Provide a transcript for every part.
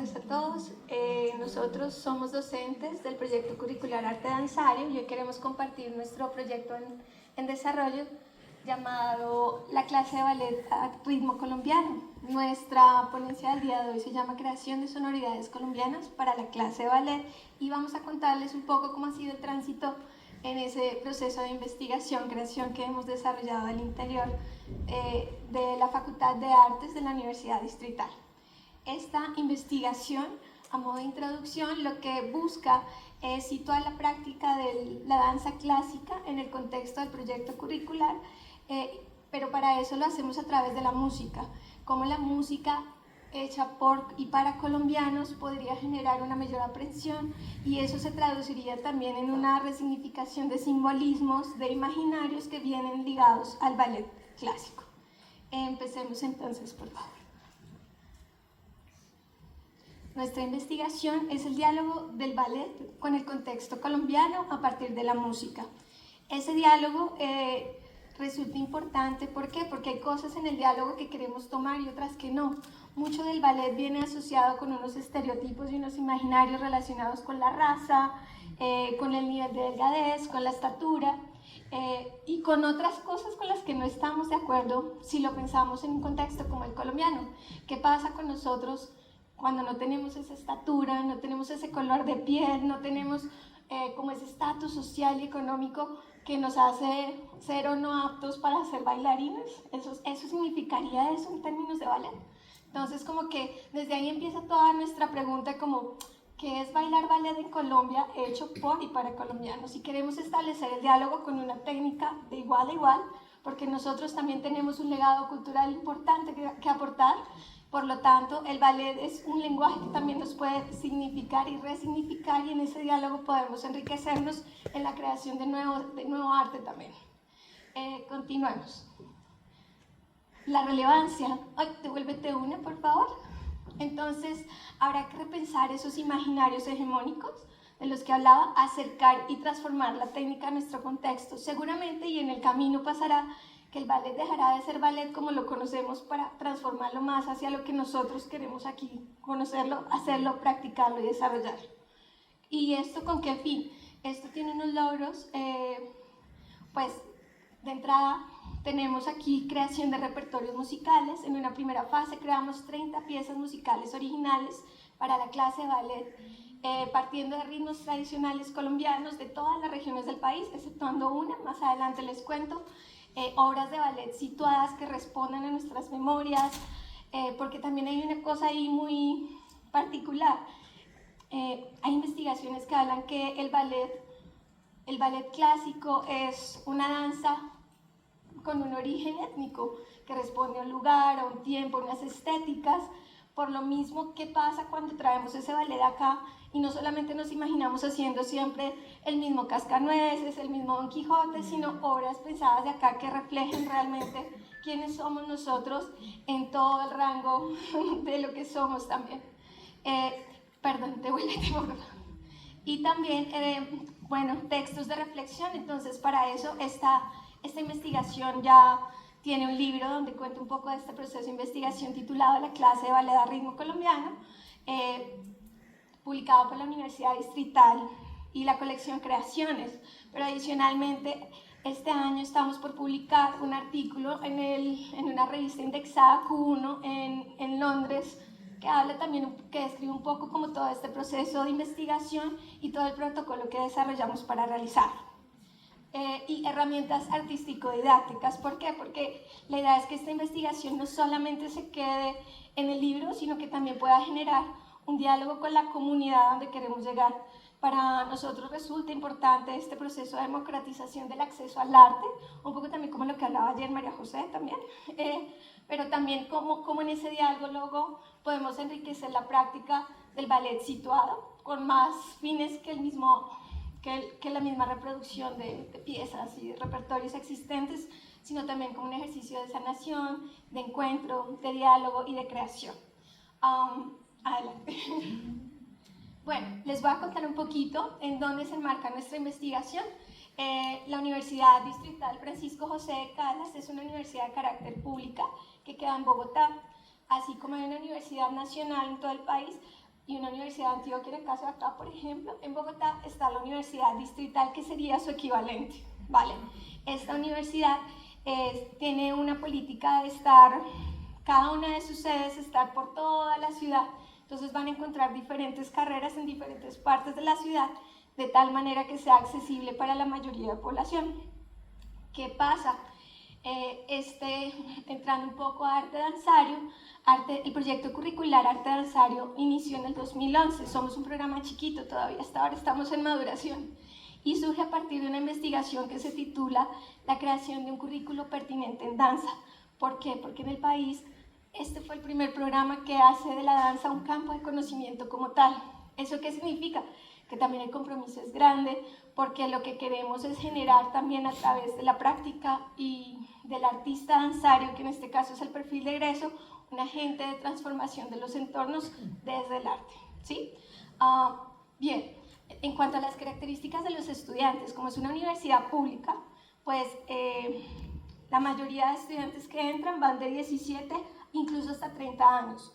tardes a todos. Nosotros somos docentes del proyecto curricular Arte Danzario y hoy queremos compartir nuestro proyecto en desarrollo llamado la clase de ballet a ritmo colombiano. Nuestra ponencia del día de hoy se llama Creación de sonoridades colombianas para la clase de ballet y vamos a contarles un poco cómo ha sido el tránsito en ese proceso de investigación, creación que hemos desarrollado al interior de la Facultad de Artes de la Universidad Distrital. Esta investigación, a modo de introducción, lo que busca es situar la práctica de la danza clásica en el contexto del proyecto curricular, pero para eso lo hacemos a través de la música, cómo la música hecha por y para colombianos podría generar una mayor aprehensión y eso se traduciría también en una resignificación de simbolismos, de imaginarios que vienen ligados al ballet clásico. Empecemos entonces, por favor. Nuestra investigación es el diálogo del ballet con el contexto colombiano a partir de la música. Ese diálogo resulta importante, ¿por qué? Porque hay cosas en el diálogo que queremos tomar y otras que no. Mucho del ballet viene asociado con unos estereotipos y unos imaginarios relacionados con la raza, con el nivel de delgadez, con la estatura y con otras cosas con las que no estamos de acuerdo si lo pensamos en un contexto como el colombiano. ¿Qué pasa con nosotros cuando no tenemos esa estatura, no tenemos ese color de piel, no tenemos como ese estatus social y económico que nos hace ser o no aptos para ser bailarines? ¿Eso significaría eso en términos de ballet? Entonces, como que desde ahí empieza toda nuestra pregunta como ¿qué es bailar ballet en Colombia hecho por y para colombianos? Y queremos establecer el diálogo con una técnica de igual a igual, porque nosotros también tenemos un legado cultural importante que aportar. Por lo tanto, el ballet es un lenguaje que también nos puede significar y resignificar y en ese diálogo podemos enriquecernos en la creación de nuevo arte también. Continuemos. La relevancia. Ay, devuélvete una, por favor. Entonces, habrá que repensar esos imaginarios hegemónicos de los que hablaba, acercar y transformar la técnica a nuestro contexto. Seguramente, y en el camino pasará, que el ballet dejará de ser ballet como lo conocemos para transformarlo más hacia lo que nosotros queremos aquí, conocerlo, hacerlo, practicarlo y desarrollarlo. ¿Y esto con qué fin? Esto tiene unos logros, pues de entrada tenemos aquí creación de repertorios musicales. En una primera fase creamos 30 piezas musicales originales para la clase de ballet, partiendo de ritmos tradicionales colombianos de todas las regiones del país, exceptuando una, más adelante les cuento. Obras de ballet situadas que respondan a nuestras memorias, porque también hay una cosa ahí muy particular. Hay investigaciones que hablan que el ballet clásico es una danza con un origen étnico que responde a un lugar, a un tiempo, a unas estéticas. Por lo mismo, ¿qué pasa cuando traemos ese ballet acá y no solamente nos imaginamos haciendo siempre el mismo Cascanueces, el mismo Don Quijote, sino obras pensadas de acá que reflejen realmente quiénes somos nosotros en todo el rango de lo que somos también? Perdón, te voy a decir. Y también, bueno, textos de reflexión. Entonces, para eso esta investigación ya tiene un libro donde cuenta un poco de este proceso de investigación titulado La clase de ballet a ritmo colombiano, publicado por la Universidad Distrital y la colección Creaciones. Pero adicionalmente, este año estamos por publicar un artículo en una revista indexada Q1 en Londres, que habla también, que describe un poco como todo este proceso de investigación y todo el protocolo que desarrollamos para realizarlo. Y herramientas artístico-didácticas. ¿Por qué? Porque la idea es que esta investigación no solamente se quede en el libro, sino que también pueda generar un diálogo con la comunidad donde queremos llegar. Para nosotros resulta importante este proceso de democratización del acceso al arte, un poco también como lo que hablaba ayer María José también, pero también como en ese diálogo podemos enriquecer la práctica del ballet situado con más fines que la misma reproducción de piezas y repertorios existentes, sino también como un ejercicio de sanación, de encuentro, de diálogo y de creación. Adelante. Bueno, les voy a contar un poquito en dónde se enmarca nuestra investigación. La Universidad Distrital Francisco José de Calas es una universidad de carácter pública que queda en Bogotá, así como hay una universidad nacional en todo el país, y una universidad de Antioquia, en el caso de acá, por ejemplo. En Bogotá está la Universidad Distrital, que sería su equivalente, ¿vale? Esta universidad tiene una política de estar, cada una de sus sedes, estar por toda la ciudad. Entonces van a encontrar diferentes carreras en diferentes partes de la ciudad, de tal manera que sea accesible para la mayoría de la población. ¿Qué pasa? Entrando un poco a arte danzario, el proyecto curricular Arte Danzario inició en el 2011. Somos un programa chiquito todavía, hasta ahora estamos en maduración, y surge a partir de una investigación que se titula La creación de un currículo pertinente en danza. ¿Por qué? Porque en el país este fue el primer programa que hace de la danza un campo de conocimiento como tal. ¿Eso qué significa? Que también el compromiso es grande, porque lo que queremos es generar también a través de la práctica y del artista danzario, que en este caso es el perfil de egreso, un agente de transformación de los entornos desde el arte, ¿sí? Bien, en cuanto a las características de los estudiantes, como es una universidad pública, pues la mayoría de estudiantes que entran van de 17, incluso hasta 30 años.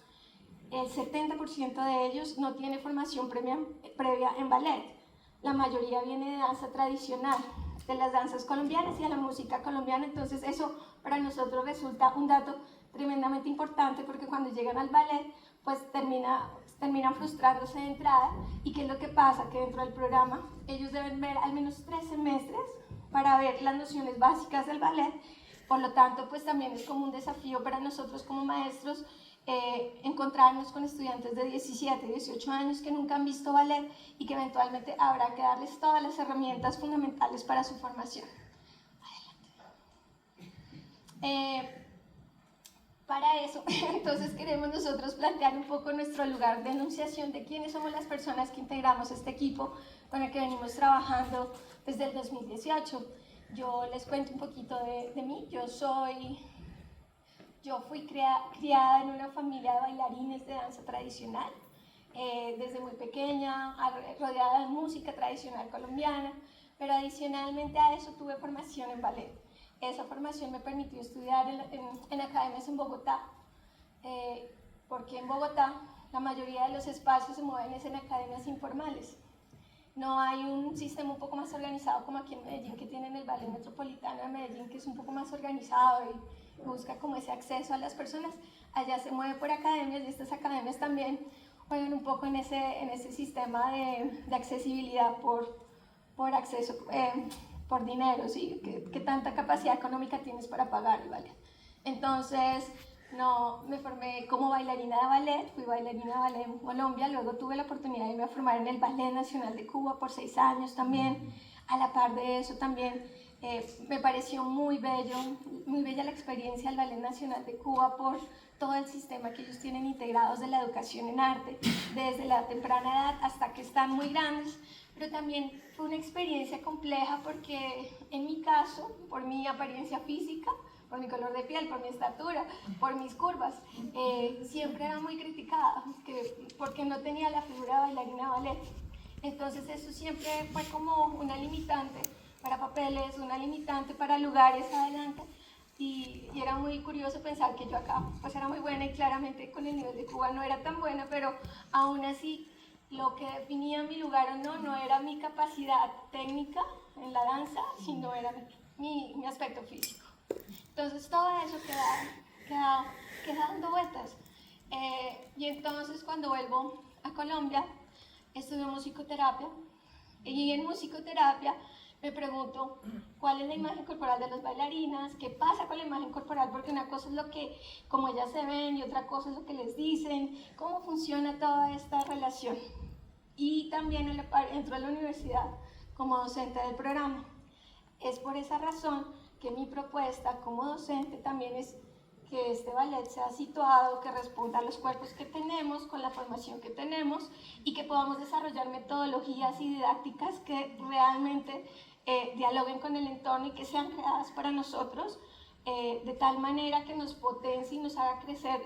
El 70% de ellos no tiene formación previa en ballet. La mayoría viene de danza tradicional, de las danzas colombianas y de la música colombiana. Entonces eso para nosotros resulta un dato tremendamente importante, porque cuando llegan al ballet pues terminan frustrándose de entrada. ¿Y qué es lo que pasa? Que dentro del programa ellos deben ver al menos 3 semestres para ver las nociones básicas del ballet. Por lo tanto, pues también es como un desafío para nosotros como maestros encontrarnos con estudiantes de 17, 18 años que nunca han visto ballet y que eventualmente habrá que darles todas las herramientas fundamentales para su formación. Para eso, entonces queremos nosotros plantear un poco nuestro lugar de enunciación de quiénes somos las personas que integramos este equipo con el que venimos trabajando desde el 2018. Yo les cuento un poquito de mí. Yo fui criada en una familia de bailarines de danza tradicional, desde muy pequeña, rodeada de música tradicional colombiana, pero adicionalmente a eso tuve formación en ballet. Esa formación me permitió estudiar en academias en Bogotá, porque en Bogotá la mayoría de los espacios se mueven en academias informales. No hay un sistema un poco más organizado como aquí en Medellín, que tienen el Ballet Metropolitano de Medellín, que es un poco más organizado y busca como ese acceso a las personas. Allá se mueve por academias, y estas academias también juegan un poco en ese sistema de accesibilidad por acceso, por dinero, ¿sí? ¿Qué tanta capacidad económica tienes para pagar, ¿vale? Entonces, no, me formé como bailarina de ballet, fui bailarina de ballet en Colombia, luego tuve la oportunidad de irme a formar en el Ballet Nacional de Cuba por 6 años también. A la par de eso también me pareció muy bella la experiencia del Ballet Nacional de Cuba por todo el sistema que ellos tienen integrados de la educación en arte, desde la temprana edad hasta que están muy grandes. Pero también fue una experiencia compleja porque en mi caso, por mi apariencia física, por mi color de piel, por mi estatura, por mis curvas, siempre era muy criticada porque no tenía la figura de bailarina de ballet. Entonces eso siempre fue como una limitante para papeles, una limitante para lugares adelante, y era muy curioso pensar que yo acá pues era muy buena, y claramente con el nivel de Cuba no era tan buena, pero aún así lo que definía mi lugar o no era mi capacidad técnica en la danza, sino era mi aspecto físico. Entonces todo eso queda dando vueltas. Y entonces cuando vuelvo a Colombia, estudio musicoterapia, y en musicoterapia me pregunto cuál es la imagen corporal de las bailarinas, qué pasa con la imagen corporal, porque una cosa es como ellas se ven, y otra cosa es lo que les dicen, cómo funciona toda esta relación. Y también entro a la universidad como docente del programa. Es por esa razón que mi propuesta como docente también es que este ballet sea situado, que responda a los cuerpos que tenemos, con la formación que tenemos, y que podamos desarrollar metodologías y didácticas que realmente dialoguen con el entorno y que sean creadas para nosotros, de tal manera que nos potencie y nos haga crecer,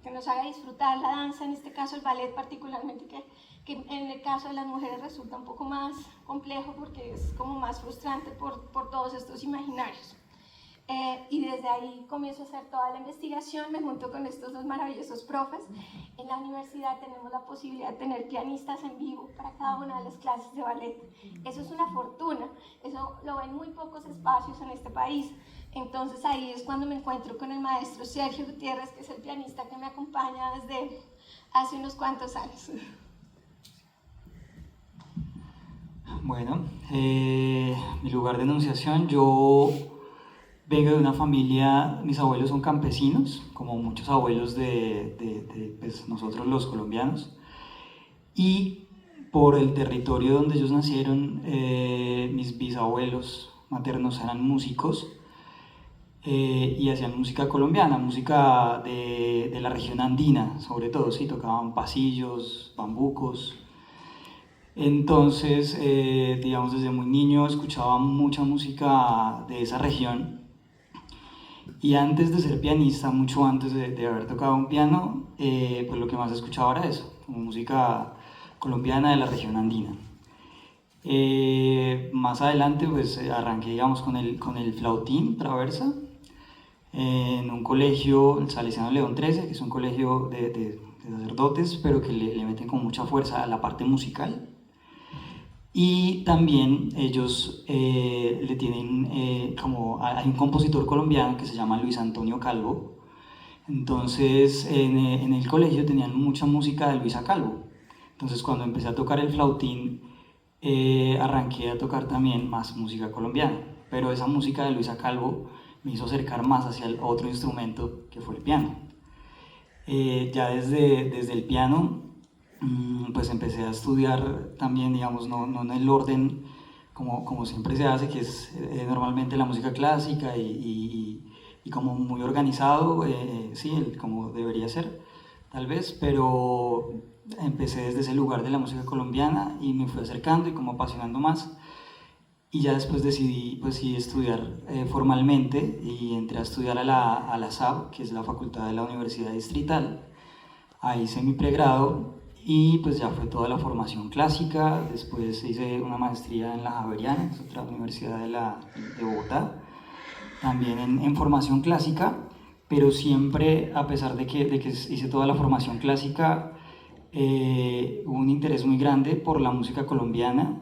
que nos haga disfrutar la danza, en este caso el ballet particularmente, que en el caso de las mujeres resulta un poco más complejo porque es como más frustrante por todos estos imaginarios. Y desde ahí comienzo a hacer toda la investigación, me junto con estos dos maravillosos profes. En la universidad tenemos la posibilidad de tener pianistas en vivo para cada una de las clases de ballet. Eso es una fortuna, eso lo ven muy pocos espacios en este país. Entonces ahí es cuando me encuentro con el maestro Sergio Gutiérrez, que es el pianista que me acompaña desde hace unos cuantos años. Bueno, mi lugar de enunciación, yo vengo de una familia, mis abuelos son campesinos, como muchos abuelos de pues, nosotros los colombianos, y por el territorio donde ellos nacieron, mis bisabuelos maternos eran músicos y hacían música colombiana, música de la región andina, sobre todo, sí, tocaban pasillos, bambucos. Entonces, digamos, desde muy niño escuchaba mucha música de esa región y antes de ser pianista, mucho antes de haber tocado un piano, pues lo que más escuchaba era eso, como música colombiana de la región andina. Más adelante pues arranqué digamos con el flautín traversa en un colegio, el Salesiano León 13, que es un colegio de sacerdotes, pero que le meten con mucha fuerza a la parte musical. Y también ellos le tienen hay un compositor colombiano que se llama Luis Antonio Calvo. Entonces en el colegio tenían mucha música de Luisa Calvo. Entonces cuando empecé a tocar el flautín arranqué a tocar también más música colombiana. Pero esa música de Luisa Calvo me hizo acercar más hacia el otro instrumento que fue el piano. Ya desde el piano pues empecé a estudiar también, digamos, no en el orden como siempre se hace, que es normalmente la música clásica y como muy organizado, sí, como debería ser, tal vez, pero empecé desde ese lugar de la música colombiana y me fui acercando y como apasionando más. Y ya después decidí pues sí estudiar formalmente y entré a estudiar a la SAB, que es la Facultad de la Universidad Distrital. Ahí hice mi pregrado y pues ya fue toda la formación clásica. Después hice una maestría en la Javeriana, que es otra universidad de Bogotá, también en formación clásica, pero siempre, a pesar de que hice toda la formación clásica, hubo un interés muy grande por la música colombiana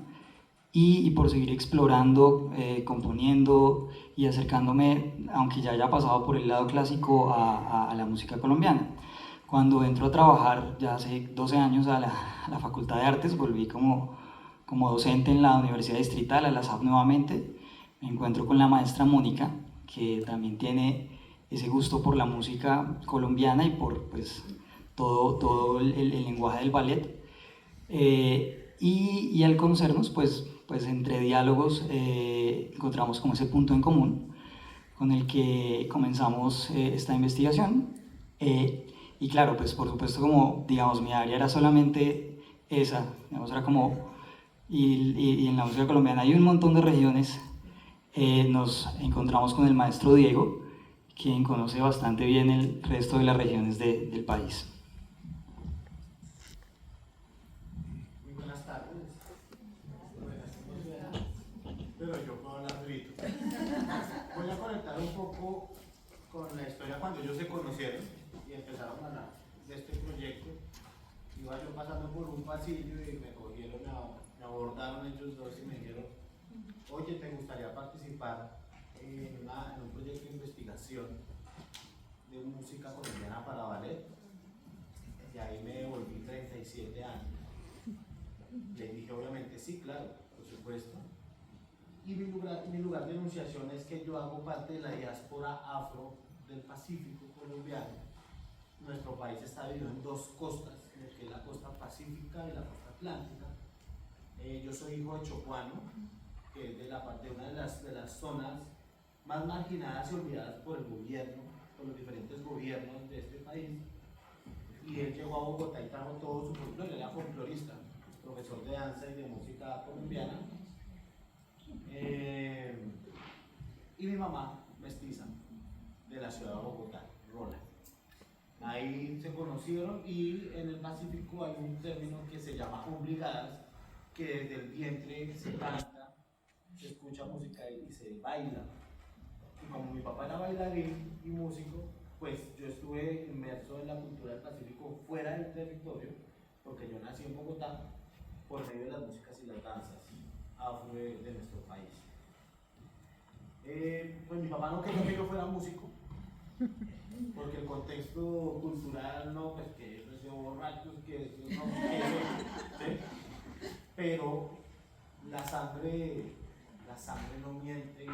y por seguir explorando, componiendo y acercándome, aunque ya haya pasado por el lado clásico, a la música colombiana. Cuando entro a trabajar, ya hace 12 años, a la Facultad de Artes, volví como docente en la Universidad Distrital, a la SAP nuevamente, me encuentro con la maestra Mónica, que también tiene ese gusto por la música colombiana y por pues, todo el lenguaje del ballet. Y al conocernos, pues entre diálogos encontramos como ese punto en común con el que comenzamos esta investigación. Y claro, pues por supuesto como, digamos, mi área era solamente esa, digamos, era como, y en la música colombiana hay un montón de regiones, nos encontramos con el maestro Diego, quien conoce bastante bien el resto de las regiones del país. Pero yo puedo hablar solito. Voy a conectar un poco con la historia cuando ellos se conocieron y empezaron a hablar de este proyecto. Iba yo pasando por un pasillo y me cogieron, me abordaron ellos dos y me dijeron, oye, ¿te gustaría participar en un proyecto de investigación de música colombiana para ballet? Y ahí me devolví 37 años. Les dije, obviamente, sí, claro, por supuesto. Y mi lugar de enunciación es que yo hago parte de la diáspora afro del Pacífico colombiano. Nuestro país está dividido en dos costas, que es la costa pacífica y la costa atlántica. Yo soy hijo de chocuano, que es de una de las zonas más marginadas y olvidadas por el gobierno, por los diferentes gobiernos de este país. Y él llegó a Bogotá y trajo todo su folclore, él era folclorista, profesor de danza y de música colombiana. Y mi mamá, mestiza, de la ciudad de Bogotá, Rola. Ahí se conocieron y en el Pacífico hay un término que se llama obligadas, que desde el vientre se canta, se escucha música y se baila. Y como mi papá era bailarín y músico, pues yo estuve inmerso en la cultura del Pacífico fuera del territorio, porque yo nací en Bogotá, por medio de las músicas y las danzas afro de nuestro país. Pues mi papá no quería que yo fuera músico, porque el contexto cultural no, pues que eso es de borrachos, que eso no, que eso, ¿sí? Pero la sangre no miente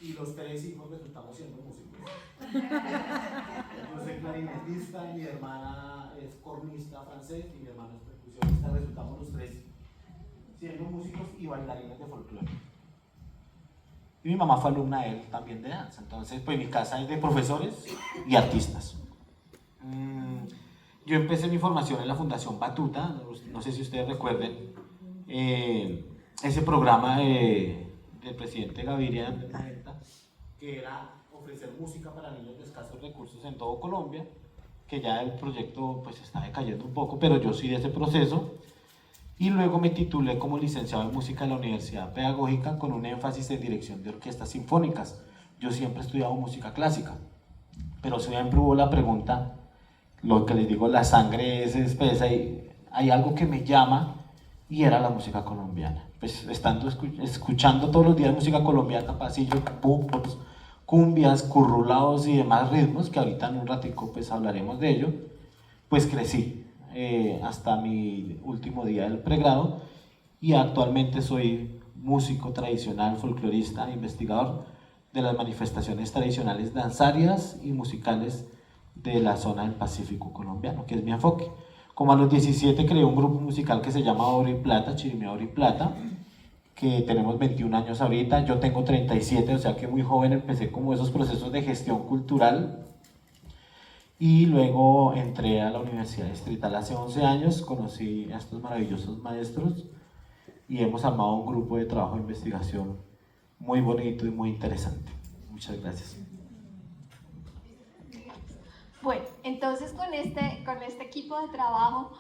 y los tres hijos resultamos siendo músicos. Yo soy clarinetista, mi hermana es cornista francés y mi hermano es percusionista, resultamos los tres siendo músicos y bailarines de folclore. Y mi mamá fue alumna de él también de danza, entonces pues mi casa es de profesores y artistas. Yo empecé mi formación en la Fundación Batuta, no sé si ustedes recuerden ese programa del presidente Gaviria en los 90, que era ofrecer música para niños de escasos recursos en todo Colombia, que ya el proyecto pues está decayendo un poco, pero yo sí de ese proceso. Y luego me titulé como licenciado en música en la Universidad Pedagógica con un énfasis en dirección de orquestas sinfónicas. Yo siempre he estudiado música clásica, pero siempre hubo la pregunta, lo que les digo, la sangre es espesa y hay algo que me llama y era la música colombiana. Pues estando escuchando todos los días música colombiana, pasillos, bumbos, cumbias, currulados y demás ritmos, que ahorita en un ratico pues hablaremos de ello, pues crecí. Hasta mi último día del pregrado y actualmente soy músico tradicional, folclorista, investigador de las manifestaciones tradicionales danzarias y musicales de la zona del Pacífico colombiano, que es mi enfoque. Como a los 17 creé un grupo musical que se llama Oro y Plata, Chirimía Oro y Plata, que tenemos 21 años ahorita, yo tengo 37, o sea que muy joven empecé como esos procesos de gestión cultural. Y luego entré a la Universidad Distrital hace 11 años, conocí a estos maravillosos maestros y hemos armado un grupo de trabajo de investigación muy bonito y muy interesante. Muchas gracias. Bueno, entonces con este equipo de trabajo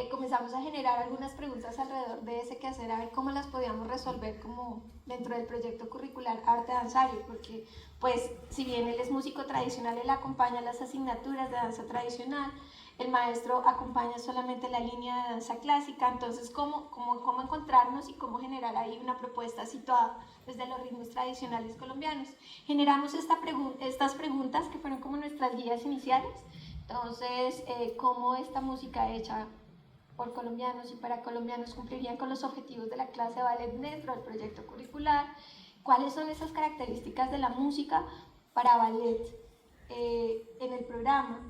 comenzamos a generar algunas preguntas alrededor de ese quehacer, a ver cómo las podíamos resolver como dentro del proyecto curricular Arte Danzario, porque pues si bien él es músico tradicional, él acompaña las asignaturas de danza tradicional, el maestro acompaña solamente la línea de danza clásica, entonces cómo encontrarnos y cómo generar ahí una propuesta situada desde los ritmos tradicionales colombianos. Generamos estas preguntas que fueron como nuestras guías iniciales, entonces cómo esta música hecha por colombianos y para colombianos cumplirían con los objetivos de la clase de ballet dentro del proyecto curricular, cuáles son esas características de la música para ballet en el programa,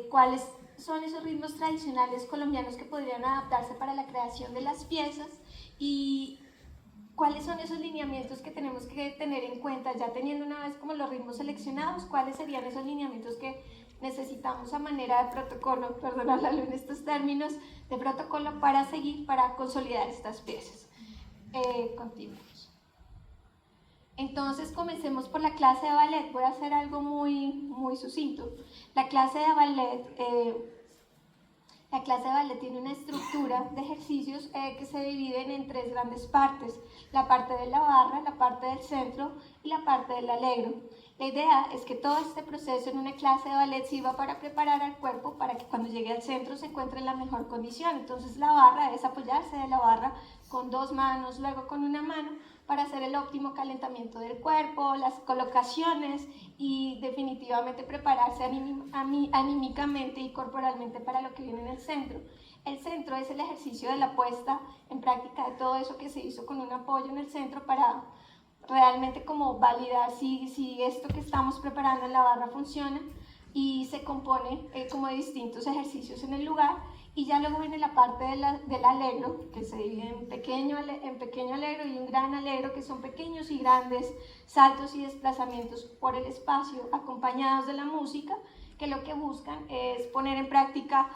cuáles son esos ritmos tradicionales colombianos que podrían adaptarse para la creación de las piezas y cuáles son esos lineamientos que tenemos que tener en cuenta, ya teniendo una vez como los ritmos seleccionados, cuáles serían esos lineamientos que necesitamos a manera de protocolo, perdónalo en estos términos, de protocolo para seguir, para consolidar estas piezas. Continuamos. Entonces comencemos por la clase de ballet, voy a hacer algo muy sucinto. La clase de ballet tiene una estructura de ejercicios que se dividen en tres grandes partes, la parte de la barra, la parte del centro y la parte del allegro. La idea es que todo este proceso en una clase de ballet sirva para preparar al cuerpo para que cuando llegue al centro se encuentre en la mejor condición. Entonces la barra es apoyarse de la barra con dos manos, luego con una mano, para hacer el óptimo calentamiento del cuerpo, las colocaciones y definitivamente prepararse anímicamente y corporalmente para lo que viene en el centro. El centro es el ejercicio de la puesta en práctica de todo eso que se hizo con un apoyo en el centro para realmente como validar si esto que estamos preparando en la barra funciona, y se compone como de distintos ejercicios en el lugar. Y ya luego viene la parte del allegro, que se divide en pequeño allegro y un gran allegro, que son pequeños y grandes saltos y desplazamientos por el espacio acompañados de la música, que lo que buscan es poner en práctica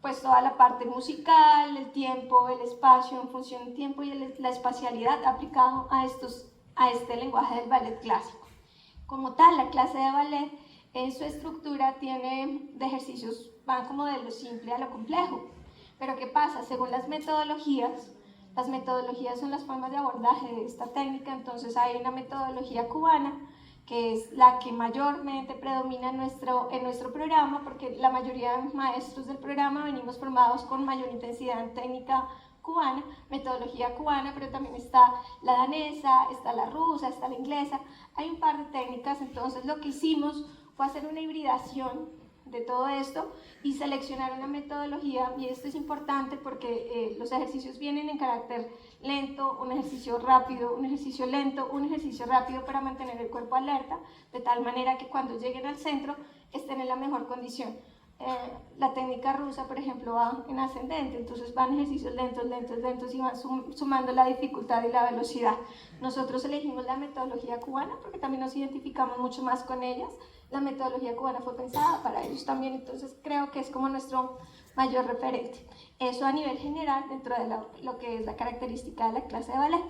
pues toda la parte musical, el tiempo, el espacio en función del tiempo y la espacialidad aplicado a este lenguaje del ballet clásico. Como tal, la clase de ballet en su estructura tiene de ejercicios, van como de lo simple a lo complejo. Pero ¿qué pasa? Según las metodologías, Las metodologías son las formas de abordaje de esta técnica, entonces hay una metodología cubana que es la que mayormente predomina en nuestro programa, porque la mayoría de maestros del programa venimos formados con mayor intensidad en técnica cubana, metodología cubana, pero también está la danesa, está la rusa, está la inglesa, hay un par de técnicas. Entonces lo que hicimos fue hacer una hibridación de todo esto y seleccionar una metodología, y esto es importante porque los ejercicios vienen en carácter lento, un ejercicio rápido, un ejercicio lento, un ejercicio rápido para mantener el cuerpo alerta, de tal manera que cuando lleguen al centro estén en la mejor condición. La técnica rusa, por ejemplo, va en ascendente, entonces van ejercicios lentos, lentos, lentos y van sumando la dificultad y la velocidad. Nosotros elegimos la metodología cubana porque también nos identificamos mucho más con ellas. La metodología cubana fue pensada para ellos también, entonces creo que es como nuestro mayor referente. Eso a nivel general dentro de lo que es la característica de la clase de ballet.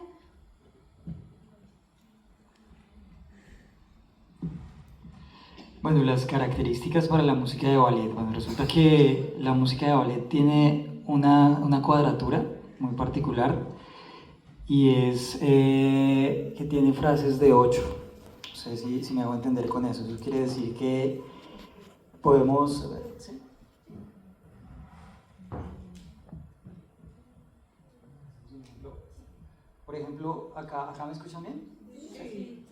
Bueno, las características para la música de ballet. Bueno, resulta que la música de ballet tiene una cuadratura muy particular y es que tiene frases de 8. No sé si me hago entender con eso. Eso quiere decir que podemos... ¿sí? Por ejemplo, acá me escuchan bien. Sí.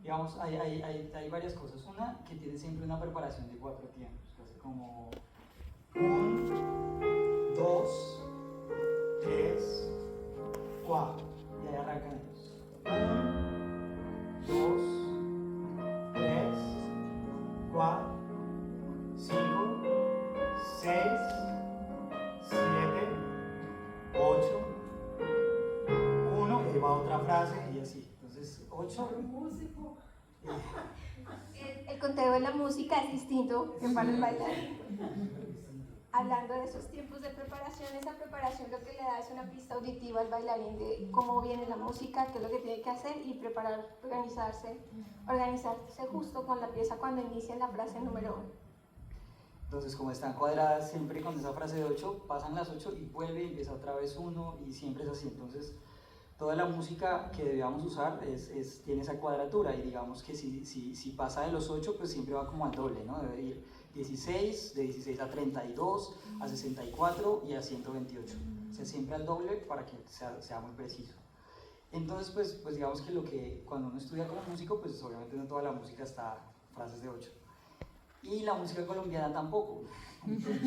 Digamos, hay varias cosas. Una, que tiene siempre una preparación de 4 tiempos, casi como 1, 2, 3, 4. Y ahí arrancan ellos. 1, 2, 3, 4, 5, 6, 7, 8, 1, y ahí va otra frase y así. Entonces, 8. El conteo de la música es distinto que para el bailarín. Hablando de esos tiempos de preparación, esa preparación lo que le da es una pista auditiva al bailarín de cómo viene la música, qué es lo que tiene que hacer y organizarse justo con la pieza cuando inicia la frase número 1. Entonces, como están cuadradas siempre con esa frase de 8, pasan las 8 y vuelve y empieza otra vez 1 y siempre es así. Entonces, toda la música que debamos usar tiene esa cuadratura, y digamos que si pasa de los 8, pues siempre va como al doble, ¿no? Debe ir 16, de 16 a 32, a 64 y a 128. O sea, siempre al doble para que sea muy preciso. Entonces, pues digamos que cuando uno estudia como músico, pues obviamente no toda la música está frases de 8. Y la música colombiana tampoco. Entonces,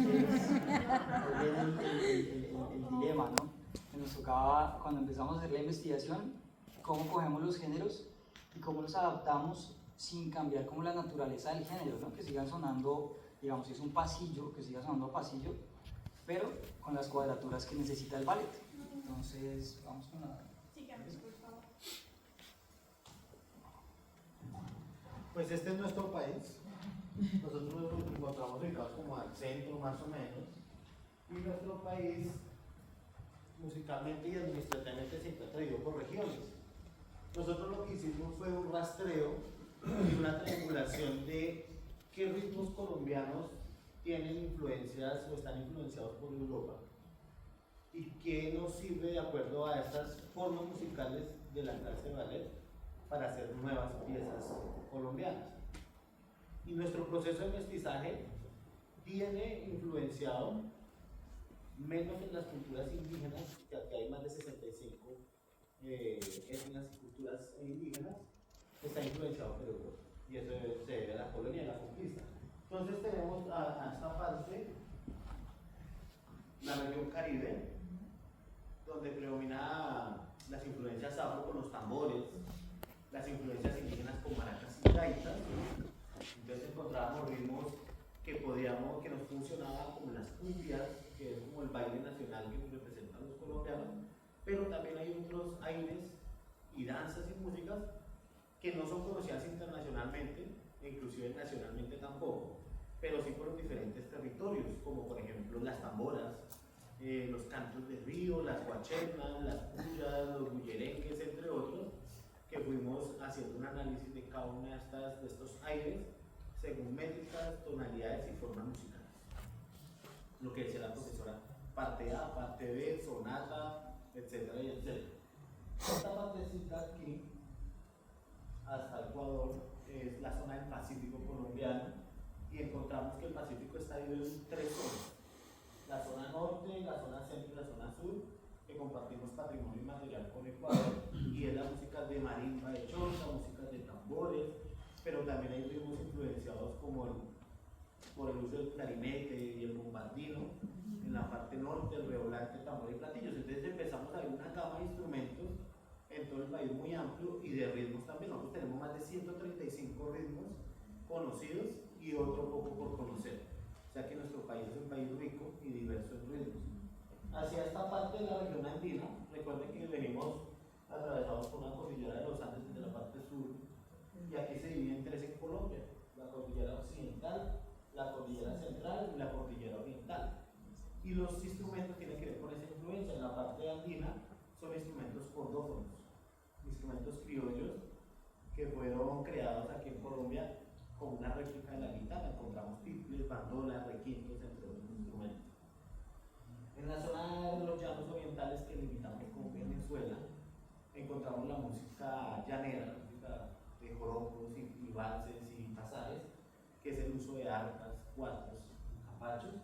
el dilema, ¿no? Que nos tocaba cuando empezamos a hacer la investigación, cómo cogemos los géneros y cómo los adaptamos sin cambiar como la naturaleza del género, ¿no? Que sigan sonando, digamos, si es un pasillo, que siga sonando a pasillo, pero con las cuadraturas que necesita el ballet. Entonces, vamos con la... Sigamos, por favor. Pues este es nuestro país. Nosotros nos encontramos ubicados como al centro más o menos, y nuestro país musicalmente y administrativamente siempre ha traído por regiones. Nosotros lo que hicimos fue un rastreo y una triangulación de qué ritmos colombianos tienen influencias o están influenciados por Europa y qué nos sirve de acuerdo a estas formas musicales de la clase de ballet para hacer nuevas piezas colombianas. Y nuestro proceso de mestizaje viene influenciado menos en las culturas indígenas, que aquí hay más de 65 etnias y culturas indígenas, está influenciado por Europa, y eso se debe a la colonia y a la conquista. Entonces tenemos a esta parte la región Caribe, donde predomina las influencias afro con los tambores, las influencias indígenas con maracas y gaitas. Entonces encontrábamos ritmos que nos funcionaban como las cumbias, que es como el baile nacional que nos representan los colombianos, pero también hay otros aires y danzas y músicas que no son conocidas internacionalmente, e inclusive nacionalmente tampoco, pero sí por los diferentes territorios, como por ejemplo las tamboras, los cantos de río, las guachernas, las puyas, los bullerengues, entre otros, que fuimos haciendo un análisis de cada uno de estos aires según métricas, tonalidades y formas musicales. Lo que decía la profesora, parte A, parte B, sonata, etcétera y etcétera. Esta partecita aquí, hasta Ecuador, es la zona del Pacífico colombiano, y encontramos que el Pacífico está dividido en tres zonas: la zona norte, la zona centro y la zona sur, que compartimos patrimonio inmaterial con Ecuador, y es la música de marimba, de chonta, música de tambores, pero también hay ritmos influenciados por el uso del clarinete y el bombardino en la parte norte, el redoblante, tambor y platillos. Entonces empezamos a ver una gama de instrumentos en todo el país muy amplio, y de ritmos también. Nosotros tenemos más de 135 ritmos conocidos y otro poco por conocer. O sea que nuestro país es un país rico y diverso en ritmos. Hacia esta parte de la región andina, recuerden que venimos atravesados por una cordillera de los Andes desde la parte sur, y aquí se divide en tres en Colombia: la cordillera occidental, la cordillera central y la cordillera oriental. Y los instrumentos tienen que ver con esa influencia. En la parte andina son instrumentos cordófonos, instrumentos criollos que fueron creados aquí en Colombia como una réplica de la guitarra. Encontramos tiples, bandolas, requintos, entre otros instrumentos. En la zona de los llanos orientales que limitamos con Venezuela, encontramos la música llanera, la música de jorompos y valses y pasajes, que es el uso de arpas, cuatros, capachos.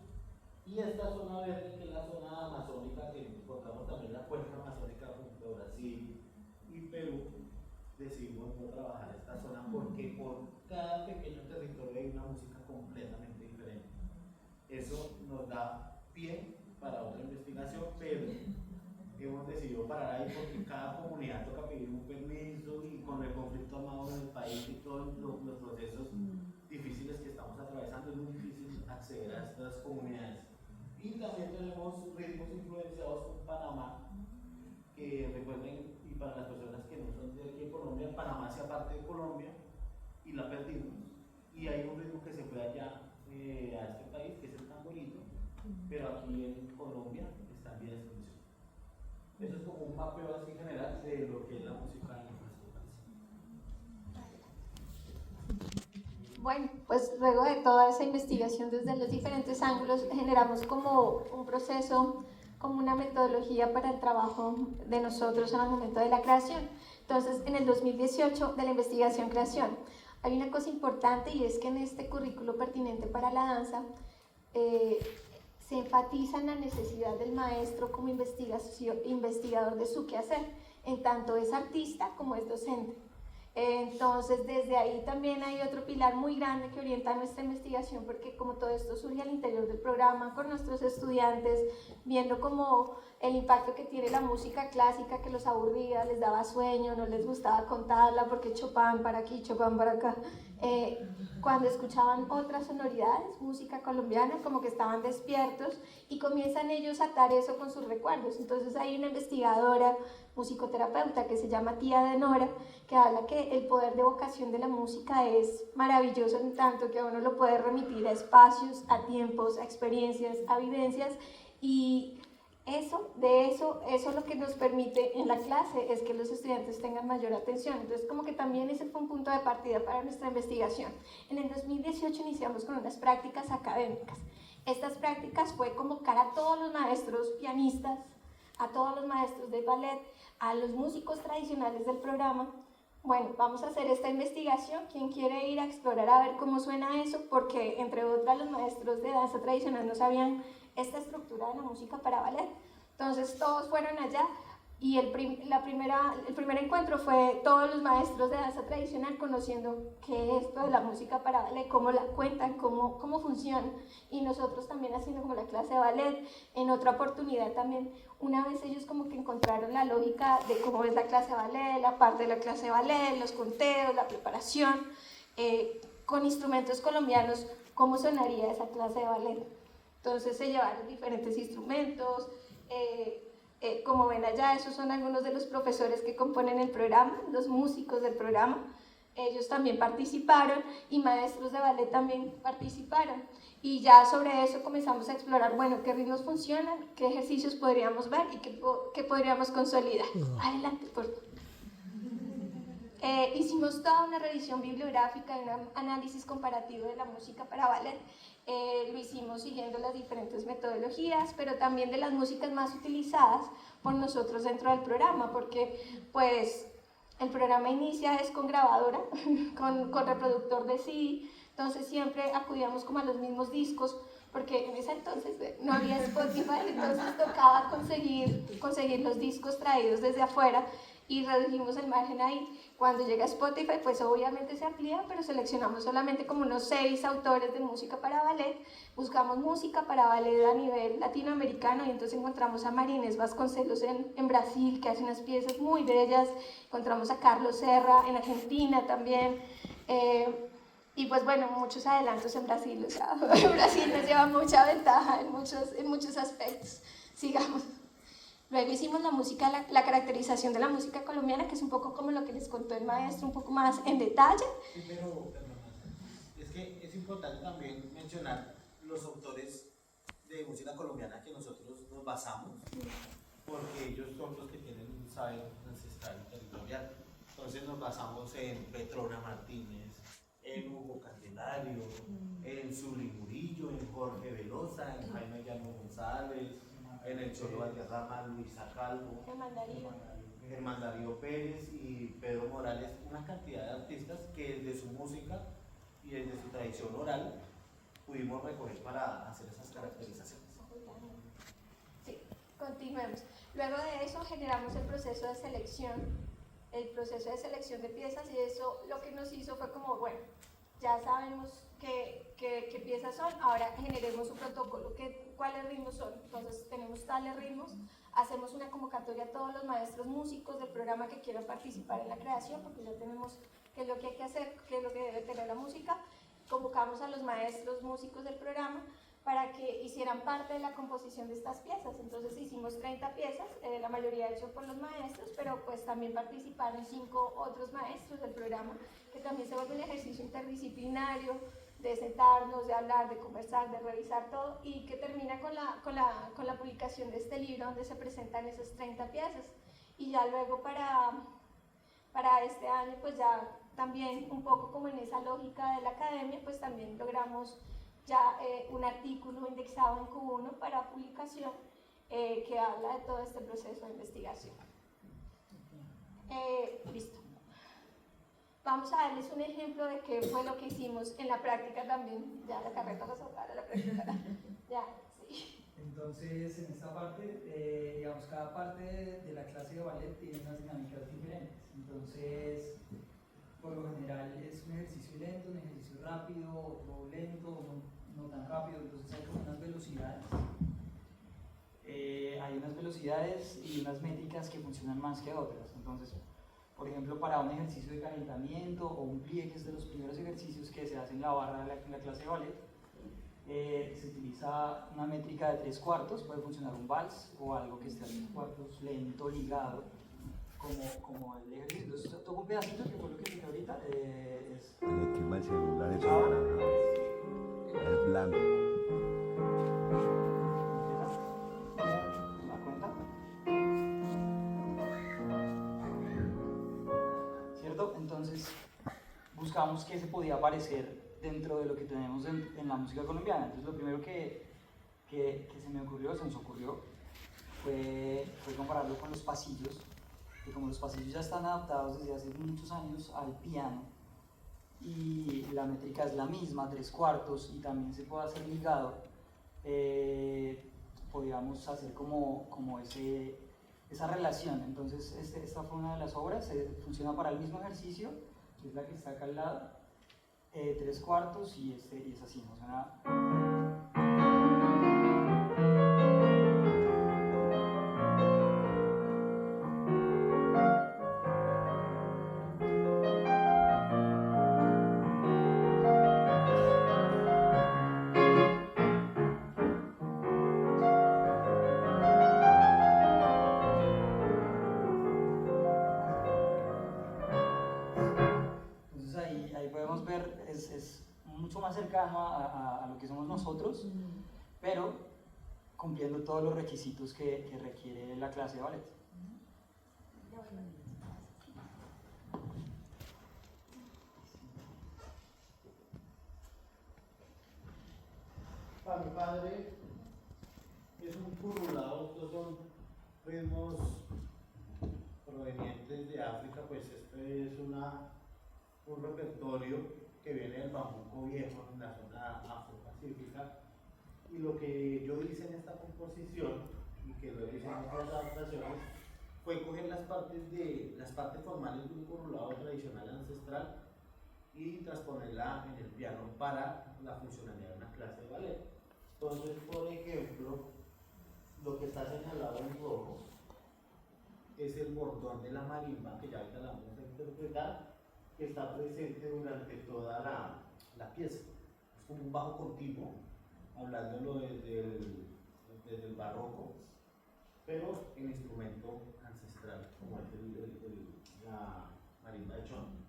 Y esta zona verde, que es la zona amazónica, que encontramos también la cuenca amazónica junto a Brasil y Perú, decidimos no trabajar esta zona porque por cada pequeño territorio hay una música completamente diferente. Eso nos da pie para otra investigación, pero hemos decidido parar ahí porque cada comunidad toca pedir un permiso, y con el conflicto armado en el país y todos los procesos difíciles que estamos atravesando, es muy difícil acceder a estas comunidades. Y también tenemos ritmos influenciados con Panamá, que recuerden, y para las personas que no son de aquí de Colombia, Panamá hace parte de Colombia y la perdimos, y hay un ritmo que se fue allá a este país, que es el tamborito, pero aquí en Colombia está en vía de extinción. Eso es como un mapeo así general de lo que es la música en nuestro país. Bueno, pues luego de toda esa investigación desde los diferentes ángulos, generamos como un proceso, como una metodología para el trabajo de nosotros en el momento de la creación. Entonces, en el 2018 de la investigación-creación, hay una cosa importante, y es que en este currículo pertinente para la danza, se enfatiza en la necesidad del maestro como investigador de su quehacer, en tanto es artista como es docente. Entonces, desde ahí también hay otro pilar muy grande que orienta nuestra investigación, porque como todo esto surge al interior del programa con nuestros estudiantes, viendo como el impacto que tiene la música clásica, que los aburría, les daba sueño, no les gustaba contarla porque Chopin para aquí, Chopin para acá. Cuando escuchaban otras sonoridades, música colombiana, como que estaban despiertos y comienzan ellos a atar eso con sus recuerdos. Entonces hay una investigadora, musicoterapeuta, que se llama Tía de Nora, que habla que el poder de evocación de la música es maravilloso, en tanto que uno lo puede remitir a espacios, a tiempos, a experiencias, a vivencias, y eso lo que nos permite en la clase es que los estudiantes tengan mayor atención. Entonces, como que también ese fue un punto de partida para nuestra investigación. En el 2018 iniciamos con unas prácticas académicas. Estas prácticas fue convocar a todos los maestros pianistas, a todos los maestros de ballet, a los músicos tradicionales del programa. Bueno, vamos a hacer esta investigación. ¿Quién quiere ir a explorar a ver cómo suena eso? Porque, entre otras, los maestros de danza tradicional no sabían esta estructura de la música para ballet. Entonces todos fueron allá, y el primer encuentro fue todos los maestros de danza tradicional conociendo qué es esto de la música para ballet, cómo la cuentan, cómo funciona, y nosotros también haciendo como la clase de ballet. En otra oportunidad también, una vez ellos como que encontraron la lógica de cómo es la clase de ballet, la parte de la clase de ballet, los conteos, la preparación, con instrumentos colombianos, cómo sonaría esa clase de ballet. Entonces se llevaron diferentes instrumentos. Como ven allá, esos son algunos de los profesores que componen el programa, los músicos del programa. Ellos también participaron, y maestros de ballet también participaron. Y ya sobre eso comenzamos a explorar, bueno, qué ritmos funcionan, qué ejercicios podríamos ver y qué podríamos consolidar. Adelante, por favor. Hicimos toda una revisión bibliográfica y un análisis comparativo de la música para ballet, Lo hicimos siguiendo las diferentes metodologías, pero también de las músicas más utilizadas por nosotros dentro del programa, porque pues el programa inicia es con grabadora, con reproductor de CD, entonces siempre acudíamos como a los mismos discos, porque en ese entonces no había Spotify, entonces tocaba conseguir los discos traídos desde afuera y redujimos el margen ahí. Cuando llega Spotify, pues obviamente se amplía, pero seleccionamos solamente como unos 6 autores de música para ballet, buscamos música para ballet a nivel latinoamericano y entonces encontramos a María Inés Vasconcelos en Brasil, que hace unas piezas muy bellas, encontramos a Carlos Serra en Argentina también, y pues bueno, muchos adelantos en Brasil, o sea, Brasil nos lleva mucha ventaja en muchos aspectos. Sigamos. Luego hicimos la música, la caracterización de la música colombiana, que es un poco como lo que les contó el maestro, un poco más en detalle. Sí, pero es que es importante también mencionar los autores de música colombiana que nosotros nos basamos, porque ellos son los que tienen un saber ancestral y territorial. Entonces nos basamos en Petrona Martínez, en Hugo Candelario, en Zuli Murillo, en Jorge Velosa, en Jaime Llano González, en el Cholo Valderrama, Luisa Calvo, Germán Darío Pérez y Pedro Morales, una cantidad de artistas que desde su música y desde su tradición oral pudimos recoger para hacer esas caracterizaciones. Sí, continuemos. Luego de eso generamos el proceso de selección de piezas y eso lo que nos hizo fue como, bueno, ya sabemos qué piezas son, ahora generemos un protocolo, cuáles ritmos son. Entonces tenemos tales ritmos, hacemos una convocatoria a todos los maestros músicos del programa que quieran participar en la creación, porque ya tenemos qué es lo que hay que hacer, qué es lo que debe tener la música. Convocamos a los maestros músicos del programa para que hicieran parte de la composición de estas piezas. Entonces hicimos 30 piezas, la mayoría hecho por los maestros, pero pues también participaron 5 otros maestros del programa, que también se vuelve un ejercicio interdisciplinario, de sentarnos, de hablar, de conversar, de revisar todo, y que termina con la publicación de este libro donde se presentan esas 30 piezas. Y ya luego para este año, pues ya también un poco como en esa lógica de la academia, pues también logramos ya un artículo indexado en Q1 para publicación que habla de todo este proceso de investigación. Listo. Vamos a darles un ejemplo de qué fue lo que hicimos en la práctica también. Ya la carreta pasó para la práctica. Ya, sí. Entonces, en esta parte, digamos, cada parte de la clase de ballet tiene unas dinámicas diferentes. Entonces, por lo general es un ejercicio lento, un ejercicio rápido, o lento, no tan rápido. Entonces hay como unas velocidades. Hay unas velocidades y unas métricas que funcionan más que otras. Entonces, por ejemplo, para un ejercicio de calentamiento o un plie, que es de los primeros ejercicios que se hace en la barra en la clase de ballet, se utiliza una métrica de 3/4, puede funcionar un vals o algo que esté a 3/4 lento, ligado, como el ejercicio. Entonces toco un pedacito que fue lo que dije ahorita. El equipo del celular es blanco. ¿La cuenta? ¿Cierto? Entonces buscamos qué se podía parecer dentro de lo que tenemos en la música colombiana. Entonces lo primero que se nos ocurrió fue compararlo con los pasillos, que como los pasillos ya están adaptados desde hace muchos años al piano y la métrica es la misma, 3/4, y también se puede hacer ligado, podríamos hacer como esa relación. Entonces esta fue una de las obras, funciona para el mismo ejercicio, que es la que está acá al lado, 3/4 y es así, ¿no? Suena... Ahí podemos ver, es mucho más cercano a lo que somos nosotros, pero cumpliendo todos los requisitos que requiere la clase de ballet. padre es un currulado, estos son ritmos provenientes de África, pues esto es un repertorio que viene del bambuco viejo en la zona afro-pacífica, y lo que yo hice en esta composición, y que lo hice en otras adaptaciones, fue coger las partes formales de un currulado tradicional ancestral y transponerla en el piano para la funcionalidad de una clase de ballet. Entonces, por ejemplo, lo que está señalado en rojo es el bordón de la marimba, que ya ahorita la vamos a interpretar, que está presente durante toda la pieza. Es como un bajo continuo, hablándolo desde el barroco, pero el instrumento ancestral, como es la marimba de Chon.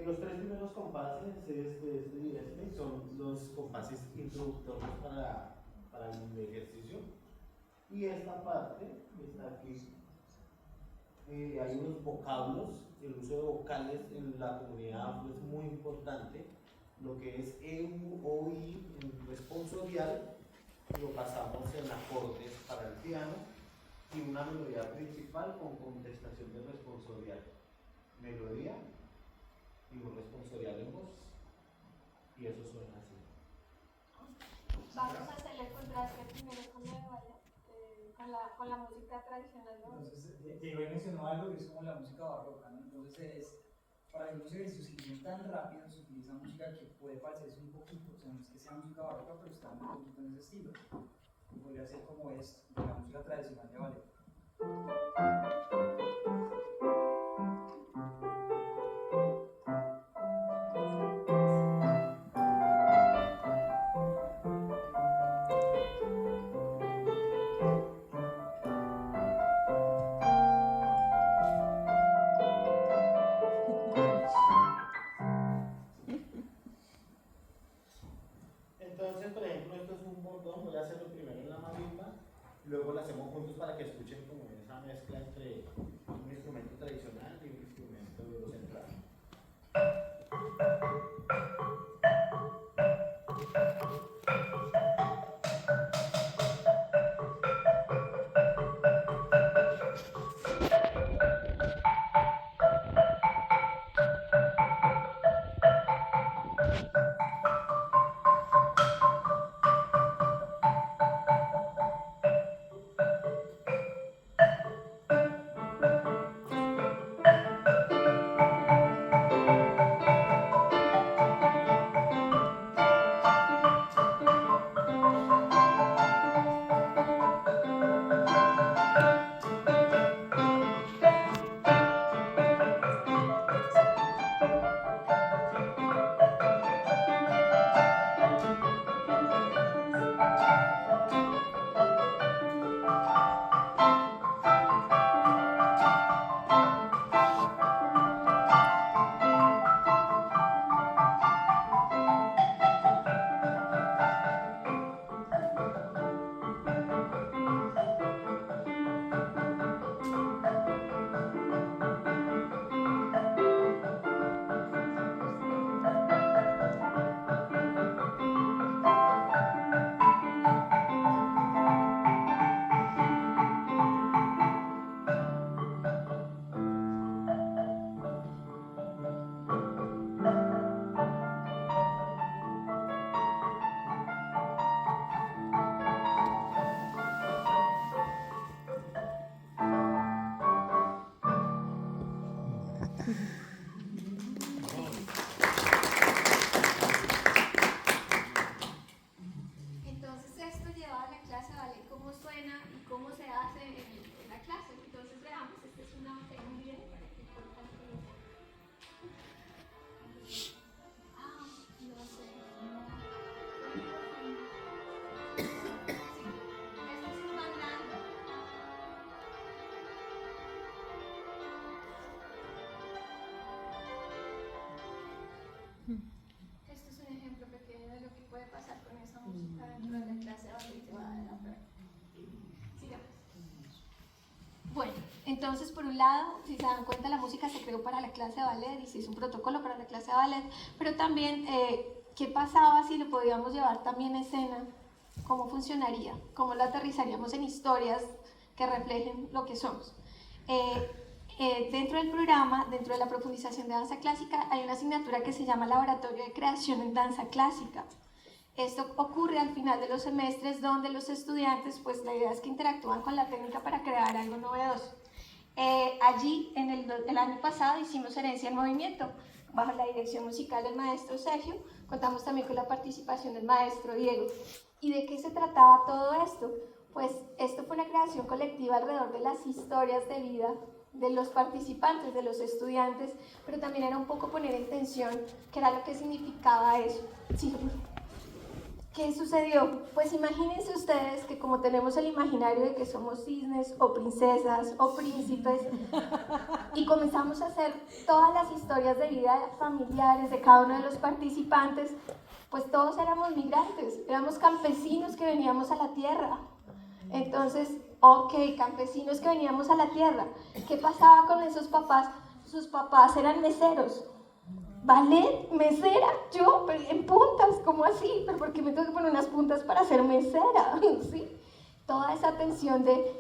Los tres primeros compases de este son los compases introductorios para el ejercicio, y esta parte está aquí. Hay unos vocablos, el uso de vocales en la comunidad afro es muy importante. Lo que es EU o I en responsorial lo pasamos en acordes para el piano, y una melodía principal con contestación de responsorial. Melodía y un responsorial en voz, y eso suena así. Vamos a hacer el contraste primero con el ballet, con la música tradicional, ¿no? Entonces, Diego mencionó algo que es como la música barroca, ¿no? Entonces, para los ejercicios que son tan rápidos, se utiliza música que puede parecerse un poquito, o sea, no es que sea música barroca, pero está un poquito en ese estilo. Y podría ser como es de la música tradicional de ballet. Entonces, por ejemplo, esto es un bordón, voy a hacerlo primero en la marimba, luego lo hacemos juntos para que escuchen como esa mezcla entre un instrumento tradicional y un instrumento central. Entonces esto lleva a la clase de ballet, cómo suena y cómo se hace en la clase. Entonces veamos, esta es una un video para que puedan ver. No sé. Sí, esto es un mandando. Esto es un ejemplo pequeño de lo que puede pasar con esa música dentro de la clase de ballet llevada a la práctica. Sigamos. Bueno, entonces por un lado, si se dan cuenta, la música se creó para la clase de ballet y se hizo un protocolo para la clase de ballet, pero también ¿qué pasaba si lo podíamos llevar también a escena? ¿Cómo funcionaría? ¿Cómo lo aterrizaríamos en historias que reflejen lo que somos? Dentro del programa, dentro de la profundización de danza clásica, hay una asignatura que se llama Laboratorio de Creación en Danza Clásica. Esto ocurre al final de los semestres, donde los estudiantes, pues la idea es que interactúan con la técnica para crear algo novedoso. Allí, en el año pasado, hicimos Herencia en Movimiento, bajo la dirección musical del maestro Sergio. Contamos también con la participación del maestro Diego. ¿Y de qué se trataba todo esto? Pues esto fue una creación colectiva alrededor de las historias de vida de los participantes, de los estudiantes, pero también era un poco poner en tensión qué era lo que significaba eso. Sí. ¿Qué sucedió? Pues imagínense ustedes que como tenemos el imaginario de que somos cisnes o princesas o príncipes y comenzamos a hacer todas las historias de vida familiares de cada uno de los participantes, pues todos éramos migrantes, éramos campesinos que veníamos a la tierra. Entonces, ok, campesinos que veníamos a la tierra. ¿Qué pasaba con esos papás? Sus papás eran meseros. ¿Ballet? ¿Mesera? Yo, pero en puntas, ¿cómo así? ¿Pero por qué me tengo que poner unas puntas para ser mesera? ¿Sí? Toda esa tensión de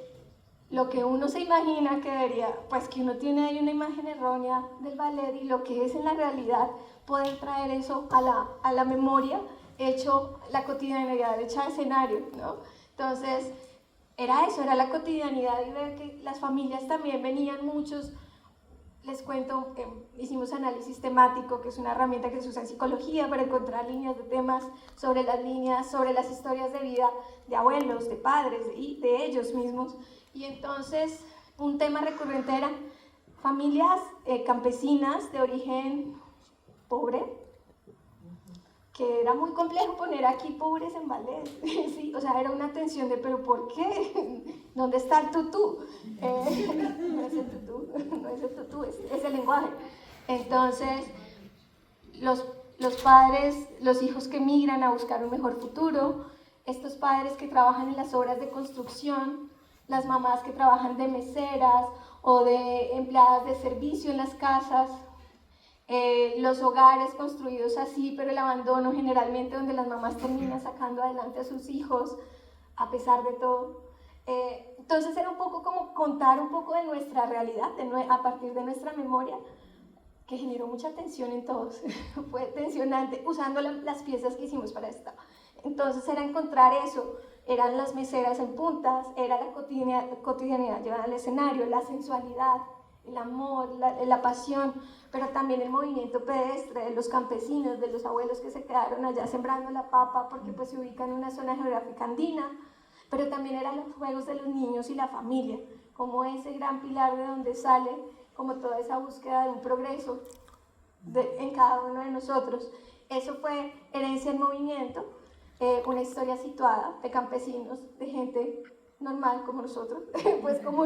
lo que uno se imagina que debería, pues que uno tiene ahí una imagen errónea del ballet y lo que es en la realidad, poder traer eso a la memoria, hecho la cotidianidad, hecha escenario, ¿no? Entonces, era eso, era la cotidianidad y ver que las familias también venían muchos. Les cuento que hicimos análisis temático, que es una herramienta que se usa en psicología para encontrar líneas de temas sobre las líneas, sobre las historias de vida de abuelos, de padres, de ellos mismos. Y entonces un tema recurrente era familias campesinas de origen pobre, que era muy complejo poner aquí pobres en ballet, sí, o sea, era una tensión de, ¿pero por qué? ¿Dónde está el tutú? No es el tutú, no es el tutú, es el lenguaje. Entonces, los padres, los hijos que migran a buscar un mejor futuro, estos padres que trabajan en las obras de construcción, las mamás que trabajan de meseras o de empleadas de servicio en las casas, los hogares construidos así, pero el abandono generalmente donde las mamás terminan sacando adelante a sus hijos a pesar de todo. Entonces era un poco como contar un poco de nuestra realidad, a partir de nuestra memoria, que generó mucha tensión en todos. Fue tensionante usando las piezas que hicimos para esta. Entonces era encontrar eso, eran las meseras en puntas, era la cotidianidad llevada al escenario, la sensualidad, el amor, la pasión, pero también el movimiento pedestre de los campesinos, de los abuelos que se quedaron allá sembrando la papa porque pues se ubican en una zona geográfica andina, pero también eran los juegos de los niños y la familia, como ese gran pilar de donde sale como toda esa búsqueda de un progreso en cada uno de nosotros. Eso fue Herencia en Movimiento, una historia situada de campesinos, de gente normal como nosotros, pues como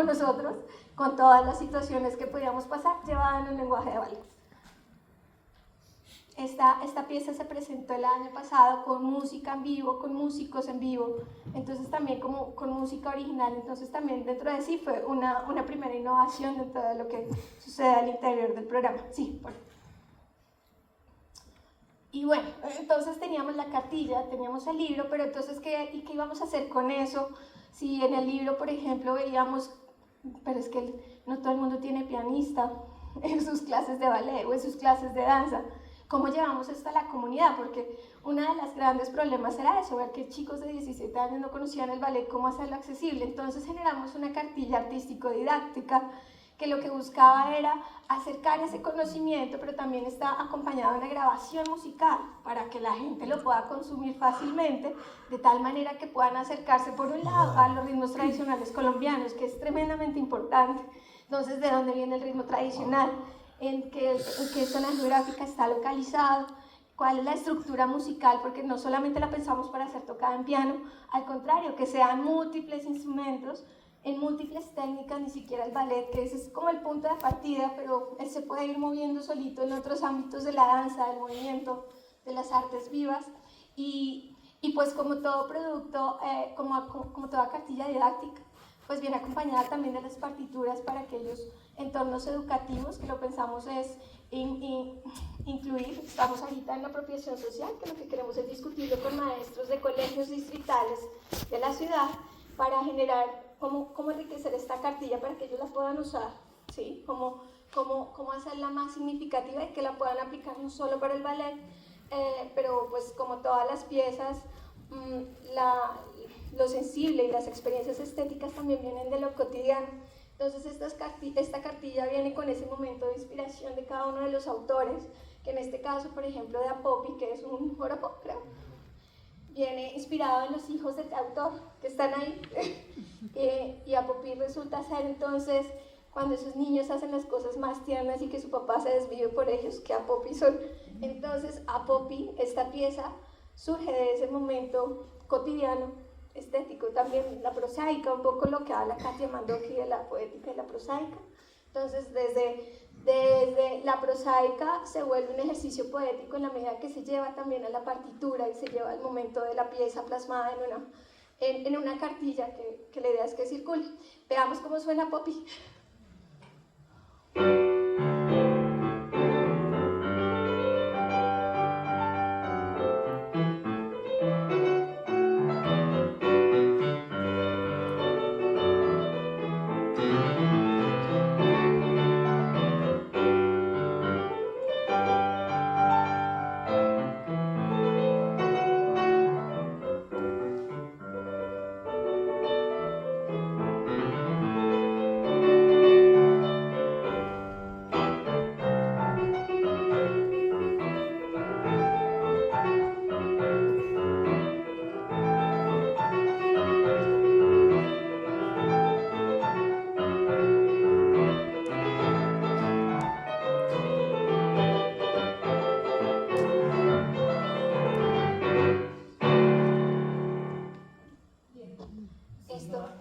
nosotros, con todas las situaciones que podíamos pasar, llevada en un lenguaje de ballet. Esta pieza se presentó el año pasado con música en vivo, con músicos en vivo, entonces también como con música original, entonces también dentro de sí fue una primera innovación dentro de lo que sucede al interior del programa. Sí, bueno. Y bueno, entonces teníamos la cartilla, teníamos el libro, pero entonces ¿qué íbamos a hacer con eso? Si en el libro, por ejemplo, veíamos, pero es que no todo el mundo tiene pianista en sus clases de ballet o en sus clases de danza. ¿Cómo llevamos esto a la comunidad? Porque uno de los grandes problemas era eso, ver que chicos de 17 años no conocían el ballet, cómo hacerlo accesible. Entonces generamos una cartilla artístico-didáctica que lo que buscaba era acercar ese conocimiento, pero también está acompañado de una grabación musical para que la gente lo pueda consumir fácilmente, de tal manera que puedan acercarse, por un lado, a los ritmos tradicionales colombianos, que es tremendamente importante. Entonces, ¿de dónde viene el ritmo tradicional? ¿En qué zona geográfica está localizado? ¿Cuál es la estructura musical? Porque no solamente la pensamos para ser tocada en piano, al contrario, que sean múltiples instrumentos, en múltiples técnicas, ni siquiera el ballet, que ese es como el punto de partida, pero él se puede ir moviendo solito en otros ámbitos de la danza, del movimiento, de las artes vivas, y pues como todo producto, como toda cartilla didáctica, pues viene acompañada también de las partituras para aquellos entornos educativos, que lo pensamos es incluir. Estamos ahorita en la apropiación social, que lo que queremos es discutirlo con maestros de colegios distritales de la ciudad para generar cómo enriquecer esta cartilla para que ellos la puedan usar, ¿sí? Cómo hacerla más significativa y que la puedan aplicar no solo para el ballet, pero pues como todas las piezas, lo sensible y las experiencias estéticas también vienen de lo cotidiano. Entonces esta cartilla viene con ese momento de inspiración de cada uno de los autores, que en este caso, por ejemplo, de Apopi, que es un joropo, creo, viene inspirado en los hijos del autor que están ahí. Y Apopi resulta ser entonces cuando esos niños hacen las cosas más tiernas y que su papá se desvive por ellos, que Apopi son. Entonces Apopi, esta pieza, surge de ese momento cotidiano, estético, también la prosaica, un poco lo que habla Katia Mandoki de la poética y la prosaica. Entonces desde la prosaica se vuelve un ejercicio poético en la medida que se lleva también a la partitura y se lleva al momento de la pieza plasmada en una cartilla que la idea es que circule. Veamos cómo suena Apopi.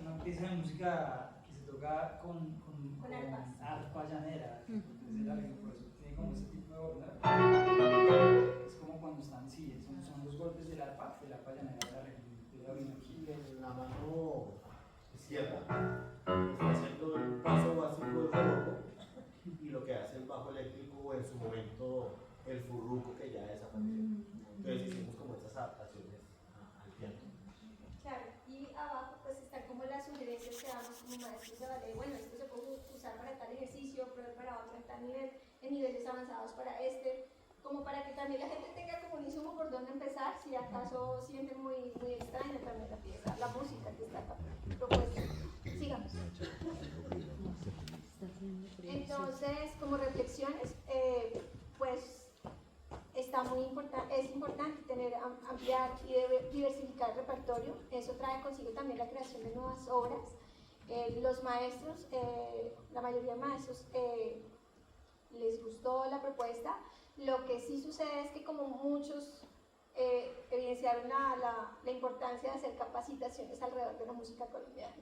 Una pieza de música que se toca con arpa llanera, entonces la región, por eso tiene como ese tipo de orden. Es como cuando están, sí, son los golpes del arpa llanera de la región de la Orinoquía. En la mano izquierda está haciendo el paso básico del joropo y lo que hace el bajo eléctrico o en su momento el furruco, que ya desapareció. Entonces hicimos como esas adaptaciones al piano. Claro, y abajo pues están como las sugerencias que damos como maestros de ballet. Bueno, esto se puede usar para tal ejercicio, pero para otro en tal nivel, en niveles avanzados para como para que también la gente tenga como un insumo por dónde empezar, si acaso siente muy extraña también la pieza, la música que está acá propuesta. Sigamos. Entonces, como reflexiones, pues es importante ampliar y diversificar el repertorio. Eso trae consigo también la creación de nuevas obras. Los maestros, la mayoría de maestros, les gustó la propuesta. Lo que sí sucede es que como muchos evidenciaron la importancia de hacer capacitaciones alrededor de la música colombiana,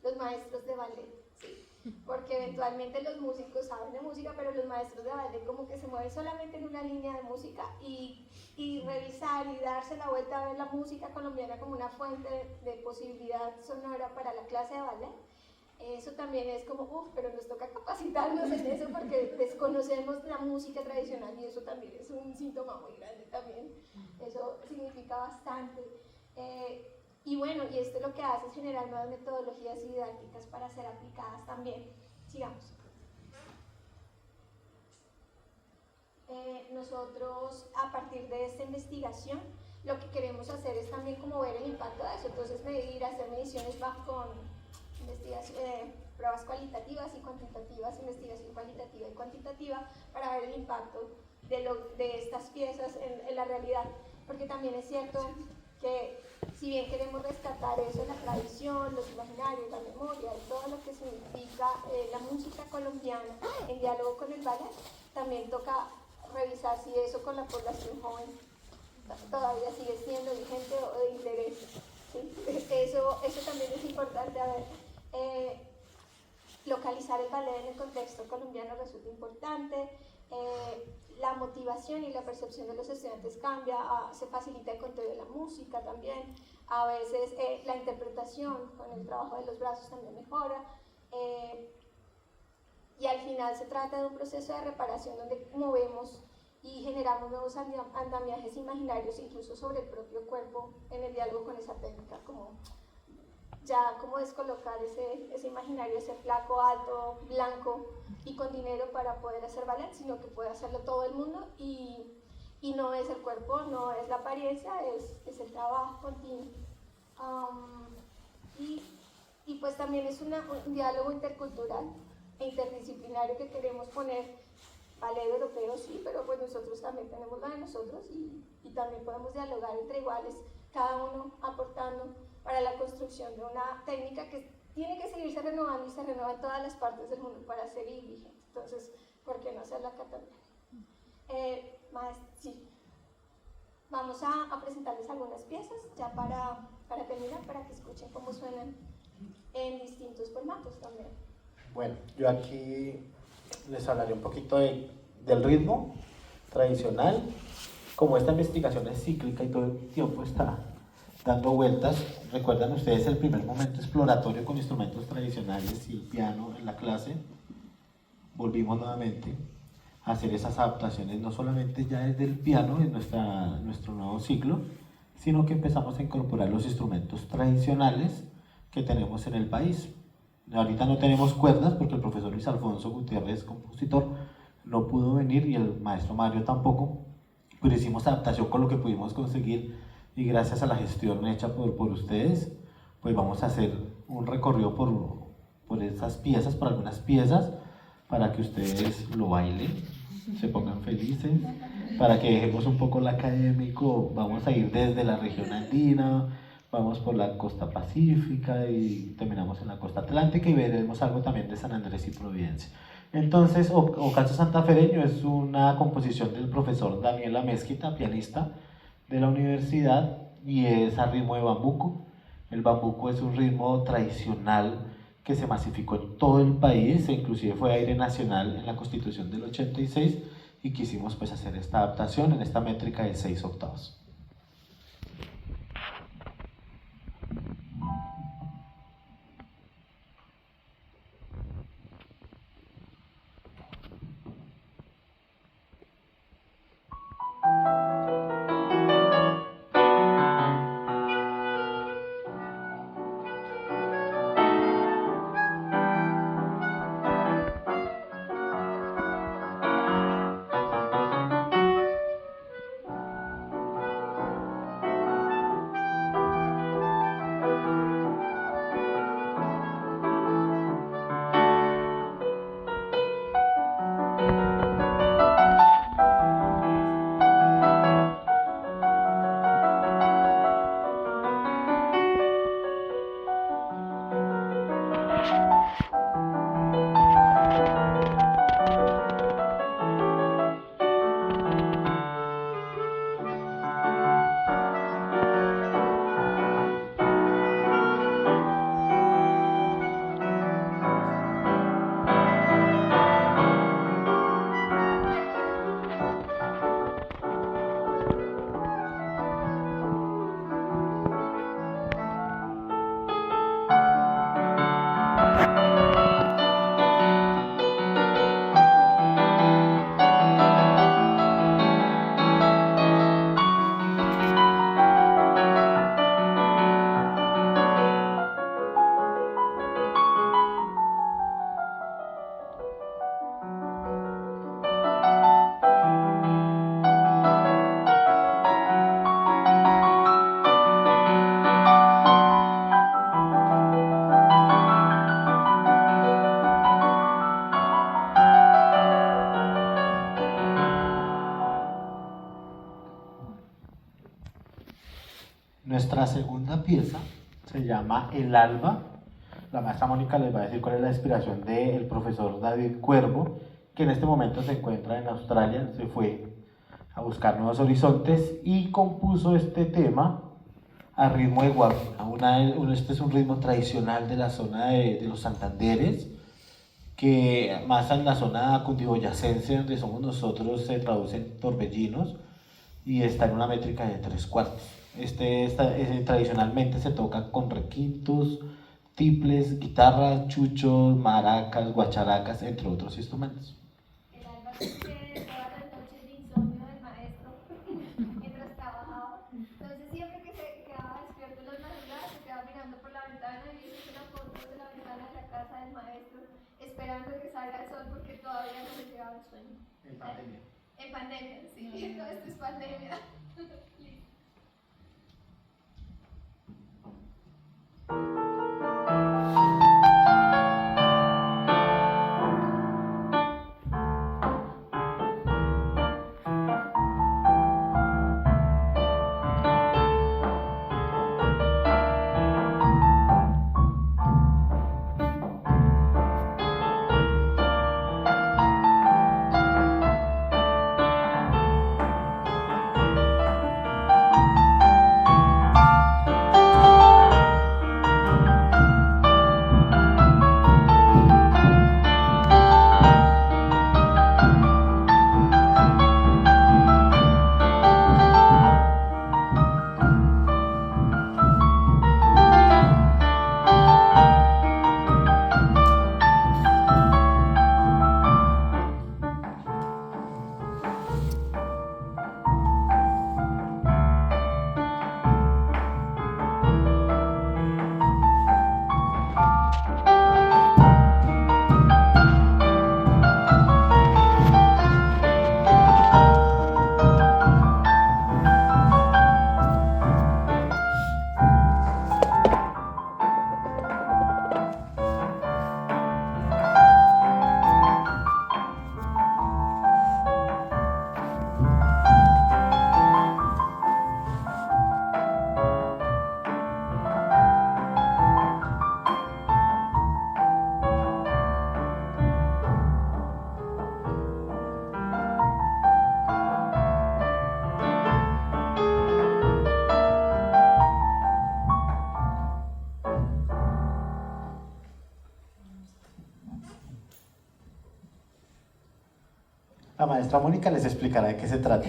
los maestros de ballet, sí, porque eventualmente los músicos saben de música, pero los maestros de ballet como que se mueven solamente en una línea de música y revisar y darse la vuelta a ver la música colombiana como una fuente de posibilidad sonora para la clase de ballet. Eso también es como, pero nos toca capacitarnos en eso porque desconocemos la música tradicional y eso también es un síntoma muy grande también. Eso significa bastante. Y bueno, y esto lo que hace es generar nuevas metodologías y didácticas para ser aplicadas también. Sigamos. Nosotros, a partir de esta investigación, lo que queremos hacer es también como ver el impacto de eso. Entonces, hacer mediciones con pruebas cualitativas y cuantitativas, investigación cualitativa y cuantitativa para ver el impacto de estas piezas en la realidad, porque también es cierto que si bien queremos rescatar eso, la tradición, los imaginarios, la memoria, todo lo que significa la música colombiana en diálogo con el ballet, también toca revisar si eso con la población joven todavía sigue siendo vigente o de interés. ¿Sí? Eso también es importante. A ver, localizar el ballet en el contexto colombiano resulta importante. La motivación y la percepción de los estudiantes cambia, se facilita el conteo de la música también, A veces la interpretación con el trabajo de los brazos también mejora. Y al final se trata de un proceso de reparación donde movemos y generamos nuevos andamiajes imaginarios, incluso sobre el propio cuerpo, en el diálogo con esa técnica, como ya como descolocar ese imaginario, ese flaco, alto, blanco y con dinero para poder hacer ballet, sino que puede hacerlo todo el mundo y no es el cuerpo, no es la apariencia, es el trabajo continuo. Y pues también es un diálogo intercultural e interdisciplinario que queremos poner. Ballet europeo sí, pero pues nosotros también tenemos lo de nosotros y también podemos dialogar entre iguales, cada uno aportando para la construcción de una técnica que tiene que seguirse renovando y se renueva en todas las partes del mundo para seguir vigente. Entonces, ¿por qué no hacerla acá también? Sí. Vamos a presentarles algunas piezas ya para terminar, para que escuchen cómo suenan en distintos formatos también. Bueno, yo aquí les hablaré un poquito del ritmo tradicional. Como esta investigación es cíclica y todo el tiempo está dando vueltas, recuerdan ustedes el primer momento exploratorio con instrumentos tradicionales y el piano en la clase. Volvimos nuevamente a hacer esas adaptaciones, no solamente ya desde el piano en nuestro nuevo ciclo, sino que empezamos a incorporar los instrumentos tradicionales que tenemos en el país. Ahorita no tenemos cuerdas porque el profesor Luis Alfonso Gutiérrez, compositor, no pudo venir y el maestro Mario tampoco, pero hicimos adaptación con lo que pudimos conseguir y gracias a la gestión hecha por ustedes, pues vamos a hacer un recorrido por esas piezas, por algunas piezas, para que ustedes lo bailen, se pongan felices, para que dejemos un poco lo académico. Vamos a ir desde la región andina, vamos por la costa pacífica y terminamos en la costa atlántica y veremos algo también de San Andrés y Providencia. Entonces, Ocaso Santafereño es una composición del profesor Daniel Amezquita, pianista de la universidad, y es a ritmo de bambuco. El bambuco es un ritmo tradicional que se masificó en todo el país, e inclusive fue aire nacional en la Constitución del 86, y quisimos pues hacer esta adaptación en esta métrica de 6 octavos. Nuestra segunda pieza se llama El Alba. La maestra Mónica les va a decir cuál es la inspiración del profesor David Cuervo, que en este momento se encuentra en Australia, se fue a buscar nuevos horizontes y compuso este tema a ritmo de guabina. Este es un ritmo tradicional de la zona de los Santanderes, que más en la zona cundiboyacense, donde somos nosotros, se traduce en torbellinos y está en una métrica de 3/4. Tradicionalmente se toca con requintos, tiples, guitarras, chuchos, maracas, guacharacas, entre otros instrumentos. El alba sucede todas las noches de insomnio del maestro mientras trabajaba. Entonces siempre que se quedaba despierto en las madrugadas, se quedaba mirando por la ventana y hizo una foto de la ventana de la casa del maestro, esperando que salga el sol porque todavía no le llegaba el sueño. En pandemia. En pandemia, sí, todo esto es pandemia. La maestra Mónica les explicará de qué se trata.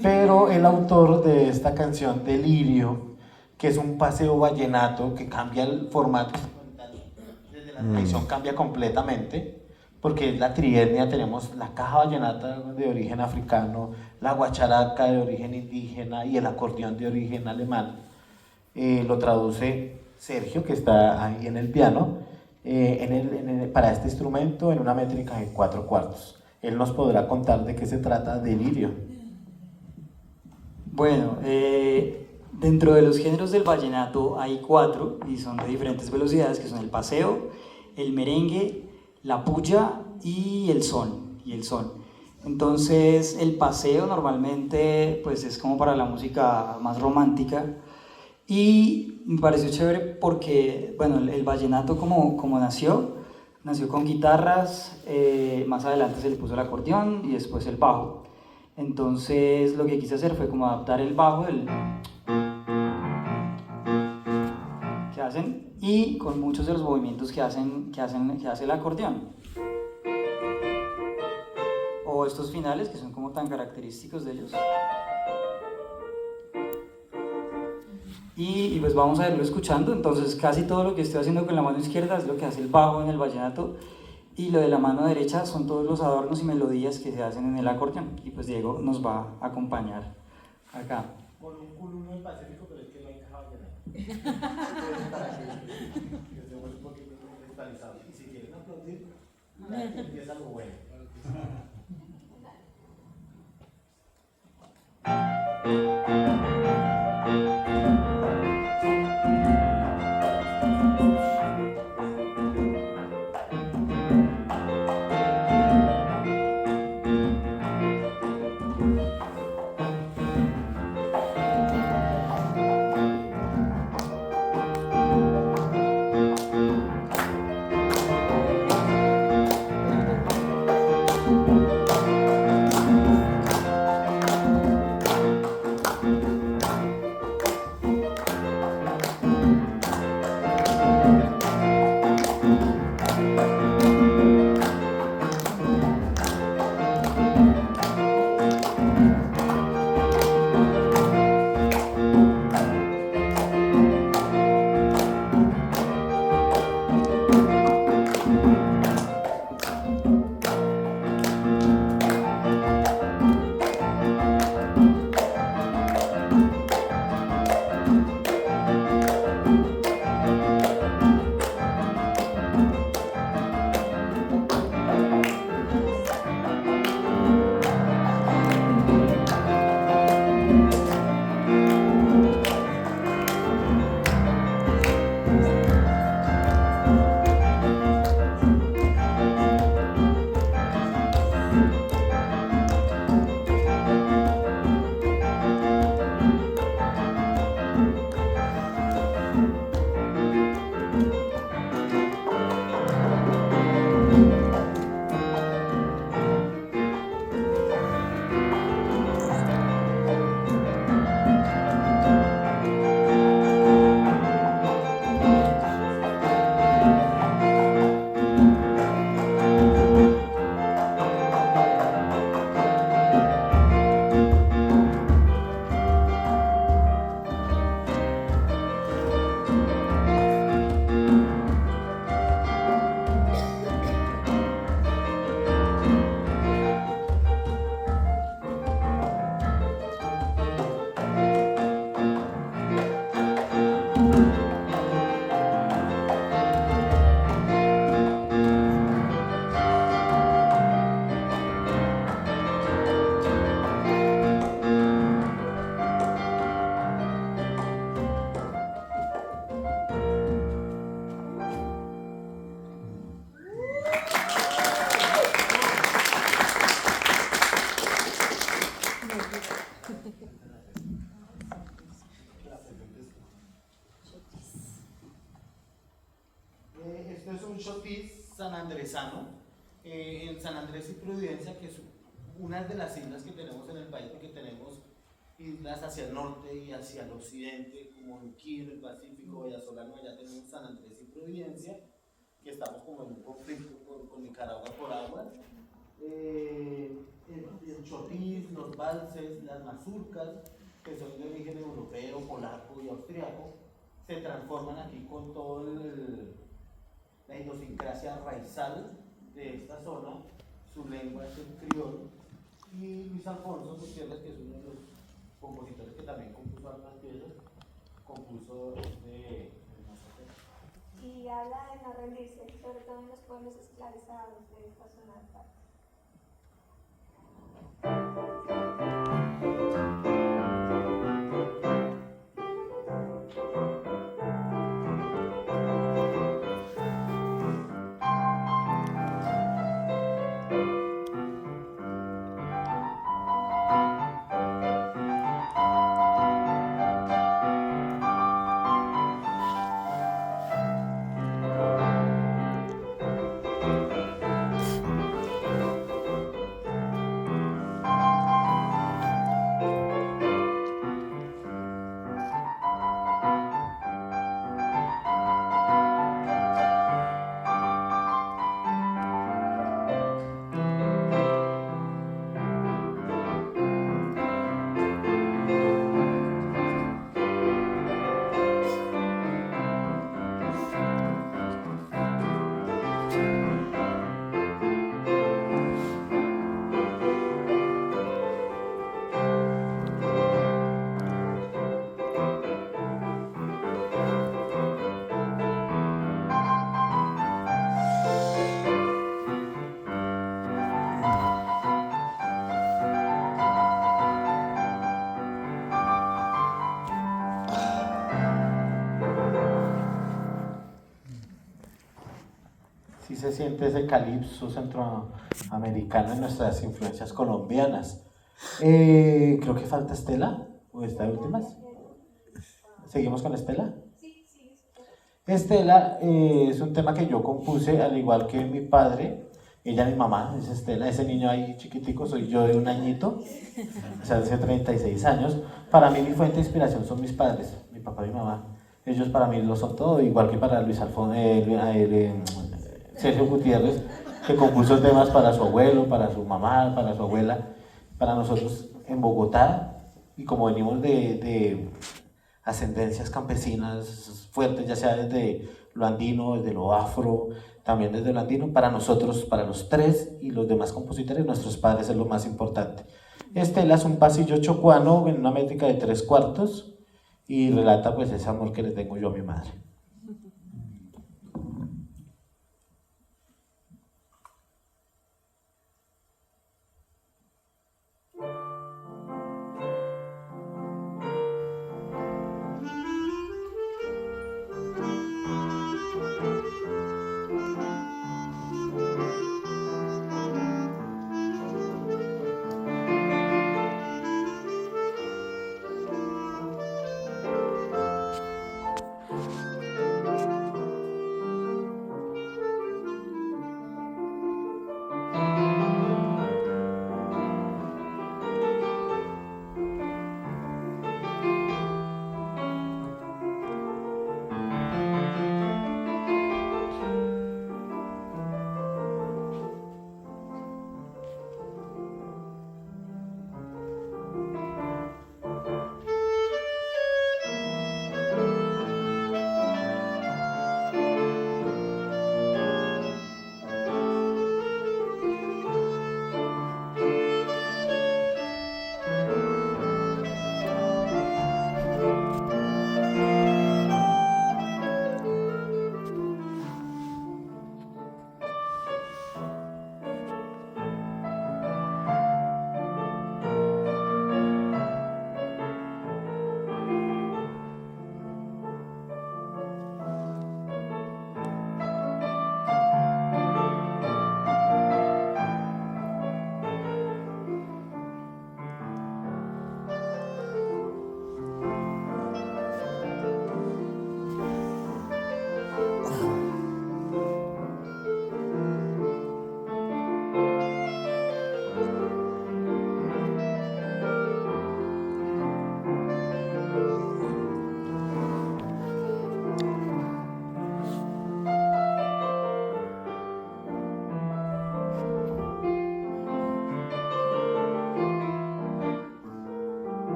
Pero el autor de esta canción, Delirio, que es un paseo vallenato que cambia el formato, desde la tradición cambia completamente, porque es la trietnia, tenemos la caja vallenata de origen africano, la guacharaca de origen indígena y el acordeón de origen alemán. Lo traduce Sergio, que está ahí en el piano, para este instrumento en una métrica en 4/4. Él nos podrá contar de qué se trata Delirio. Bueno, dentro de los géneros del vallenato hay 4 y son de diferentes velocidades, que son el paseo, el merengue, la puya y el son. Entonces el paseo normalmente pues es como para la música más romántica, y me pareció chévere porque bueno, el vallenato como nació con guitarras, más adelante se le puso el acordeón y después el bajo. Entonces lo que quise hacer fue como adaptar el bajo que hacen, y con muchos de los movimientos que hace el acordeón, o estos finales que son como tan característicos de ellos. Y pues vamos a irlo escuchando. Entonces casi todo lo que estoy haciendo con la mano izquierda es lo que hace el bajo en el vallenato, y lo de la mano derecha son todos los adornos y melodías que se hacen en el acordeón, y pues Diego nos va a acompañar acá. Con un culo del Pacífico, pero es que no hay caja vallenata. Para que estemos un poquito cristalizados. Y si quieren aplaudir, empieza lo bueno. esto es un chotis sanandresano, en San Andrés y Providencia, que es una de las islas que tenemos en el país, porque tenemos islas hacia el norte y hacia el occidente, como aquí en el Pacífico, Vallasolano, allá tenemos San Andrés y Providencia, que estamos como en un conflicto con Nicaragua por agua. El chotis, los valses, las mazurcas, que son de origen europeo, polaco y austriaco, se transforman aquí con toda la idiosincrasia raizal de esta zona. Su lengua es el criol, y Luis Alfonso Gutiérrez, que es uno de los compositores que también compuso algunas piezas, compuso Y habla de no rendirse, sobre todo en los pueblos esclavizados de esta zona del país. Sí se siente ese calipso centroamericano en nuestras influencias colombianas. Creo que falta Estela, o esta última. ¿Seguimos con Estela? Sí, sí. Estela es un tema que yo compuse, al igual que mi padre. Ella, mi mamá, es Estela. Ese niño ahí chiquitico soy yo de un añito, o sea, hace 36 años. Para mí mi fuente de inspiración son mis padres, mi papá y mi mamá. Ellos para mí lo son todo, igual que para Luis Alfonso, Sergio Gutiérrez, que compuso temas para su abuelo, para su mamá, para su abuela, para nosotros en Bogotá, y como venimos de ascendencias campesinas fuertes, ya sea desde lo andino, desde lo afro, también desde lo andino, para nosotros, para los tres y los demás compositores, nuestros padres es lo más importante. Estela es un pasillo chocuano en una métrica de 3/4 y relata pues ese amor que le tengo yo a mi madre.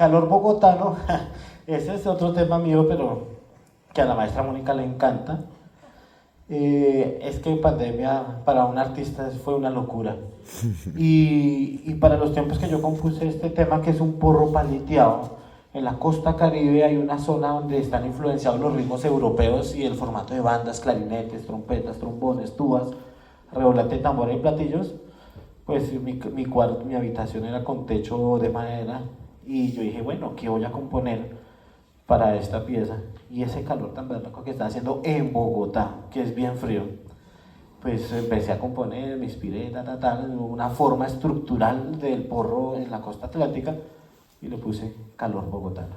calor bogotano, ese es otro tema mío, pero que a la maestra Mónica le encanta. Es que pandemia para un artista fue una locura. Y para los tiempos que yo compuse este tema, que es un porro paleteado, en la costa caribe hay una zona donde están influenciados los ritmos europeos y el formato de bandas, clarinetes, trompetas, trombones, tubas, redoblante, tambora y platillos. Pues mi habitación era con techo de madera y yo dije, bueno, ¿qué voy a componer para esta pieza? Y ese calor tan berraco que está haciendo en Bogotá, que es bien frío, pues empecé a componer, me inspiré, una forma estructural del porro en la costa atlántica y le puse calor bogotano.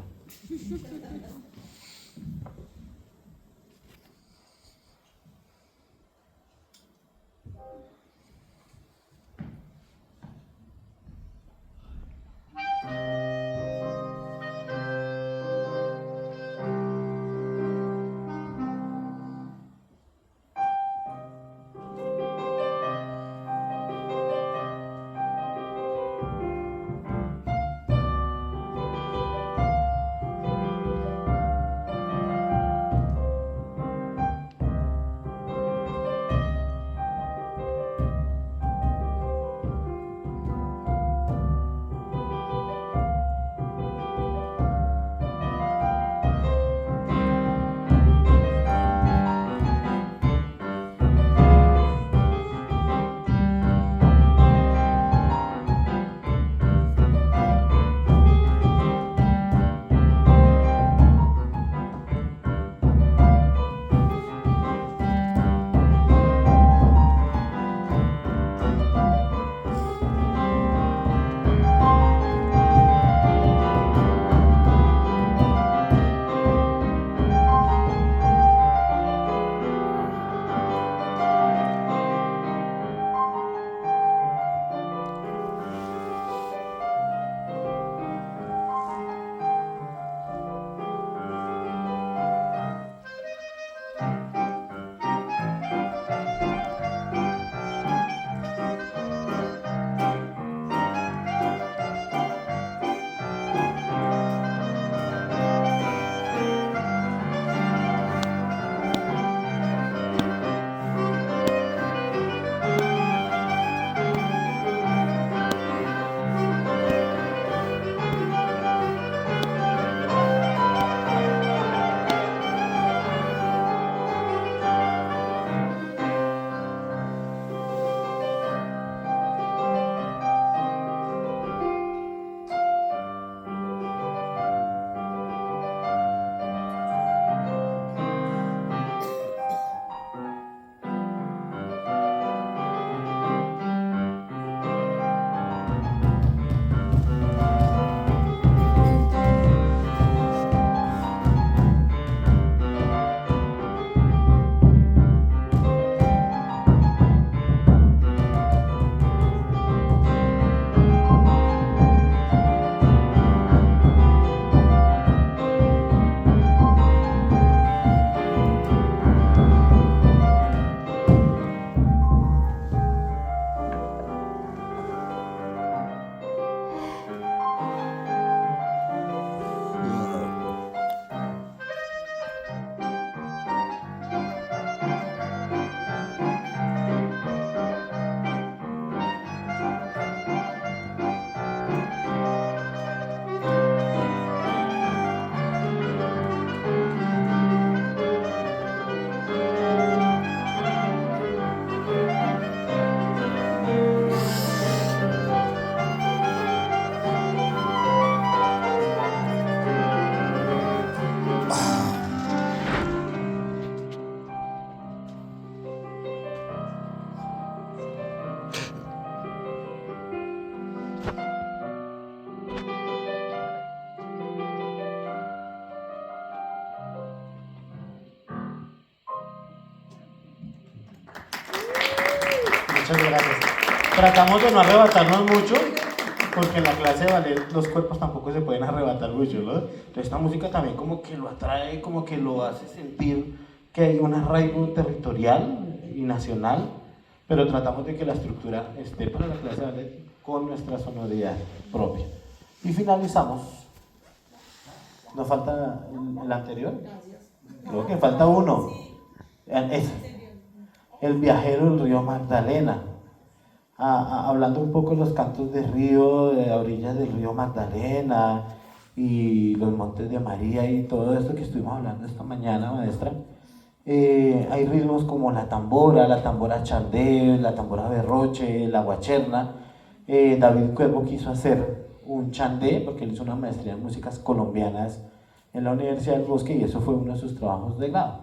Muchas gracias. Tratamos de no arrebatarnos mucho, porque en la clase de ballet los cuerpos tampoco se pueden arrebatar mucho, ¿no? Entonces esta música también como que lo atrae, como que lo hace sentir que hay un arraigo territorial y nacional, pero tratamos de que la estructura esté para la clase de ballet con nuestra sonoridad propia. Y finalizamos ¿Nos falta el anterior? Creo que falta uno. El viajero del río Magdalena. Hablando un poco de los cantos de río, de orillas del río Magdalena y los montes de María y todo esto que estuvimos hablando esta mañana, maestra. Hay ritmos como la tambora chandé, la tambora berroche, la guacherna. David Cuervo quiso hacer un chandé porque él hizo una maestría en músicas colombianas en la Universidad del Bosque y eso fue uno de sus trabajos de grado.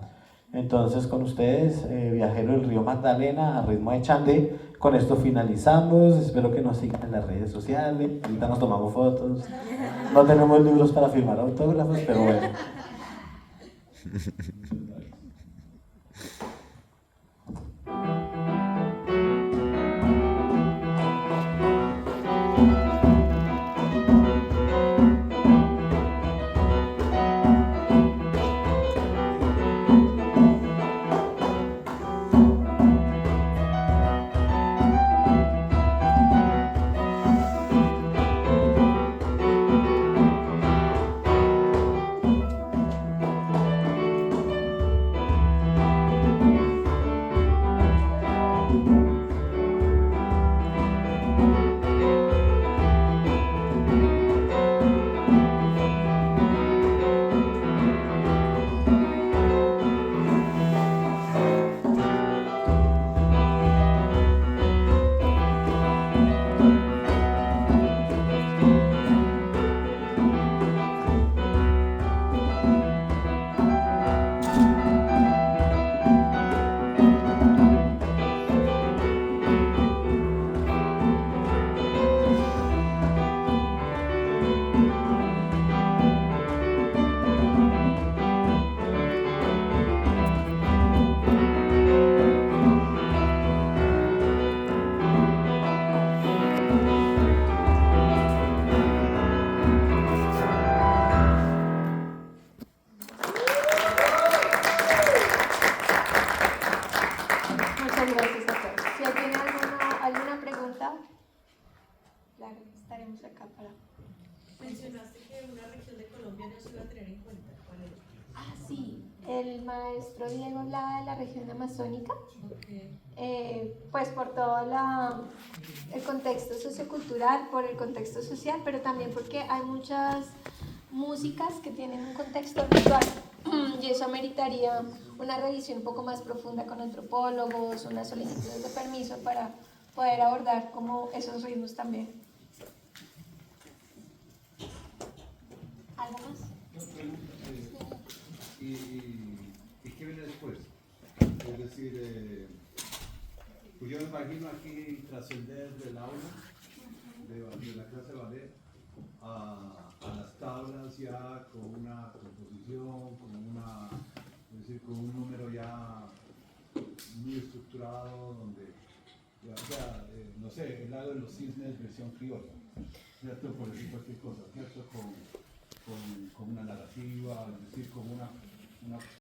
Entonces con ustedes, Viajero del Río Magdalena a ritmo de chandé. Con esto finalizamos, espero que nos sigan en las redes sociales, ahorita nos tomamos fotos, no tenemos libros para firmar autógrafos, pero bueno. Muchas gracias a todos. Si alguien tiene alguna pregunta, claro, estaremos acá para... Mencionaste que una región de Colombia no se iba a tener en cuenta. ¿Cuál era? Ah, sí, el maestro Diego hablaba de la región amazónica, pues por todo el contexto sociocultural, por el contexto social, pero también porque hay muchas músicas que tienen un contexto ritual y eso ameritaría una revisión un poco más profunda con antropólogos, unas solicitudes de permiso para poder abordar como esos ritmos también. ¿Algo más? ¿Y qué viene después? Es decir, pues yo me imagino aquí trascender del aula, de la clase de ballet, a las tablas ya con una composición, con un número ya muy estructurado, donde, no sé, el lado de los cisnes versión criolla, ¿cierto? Por decir cualquier cosa, ¿cierto? Con una narrativa, es decir, con una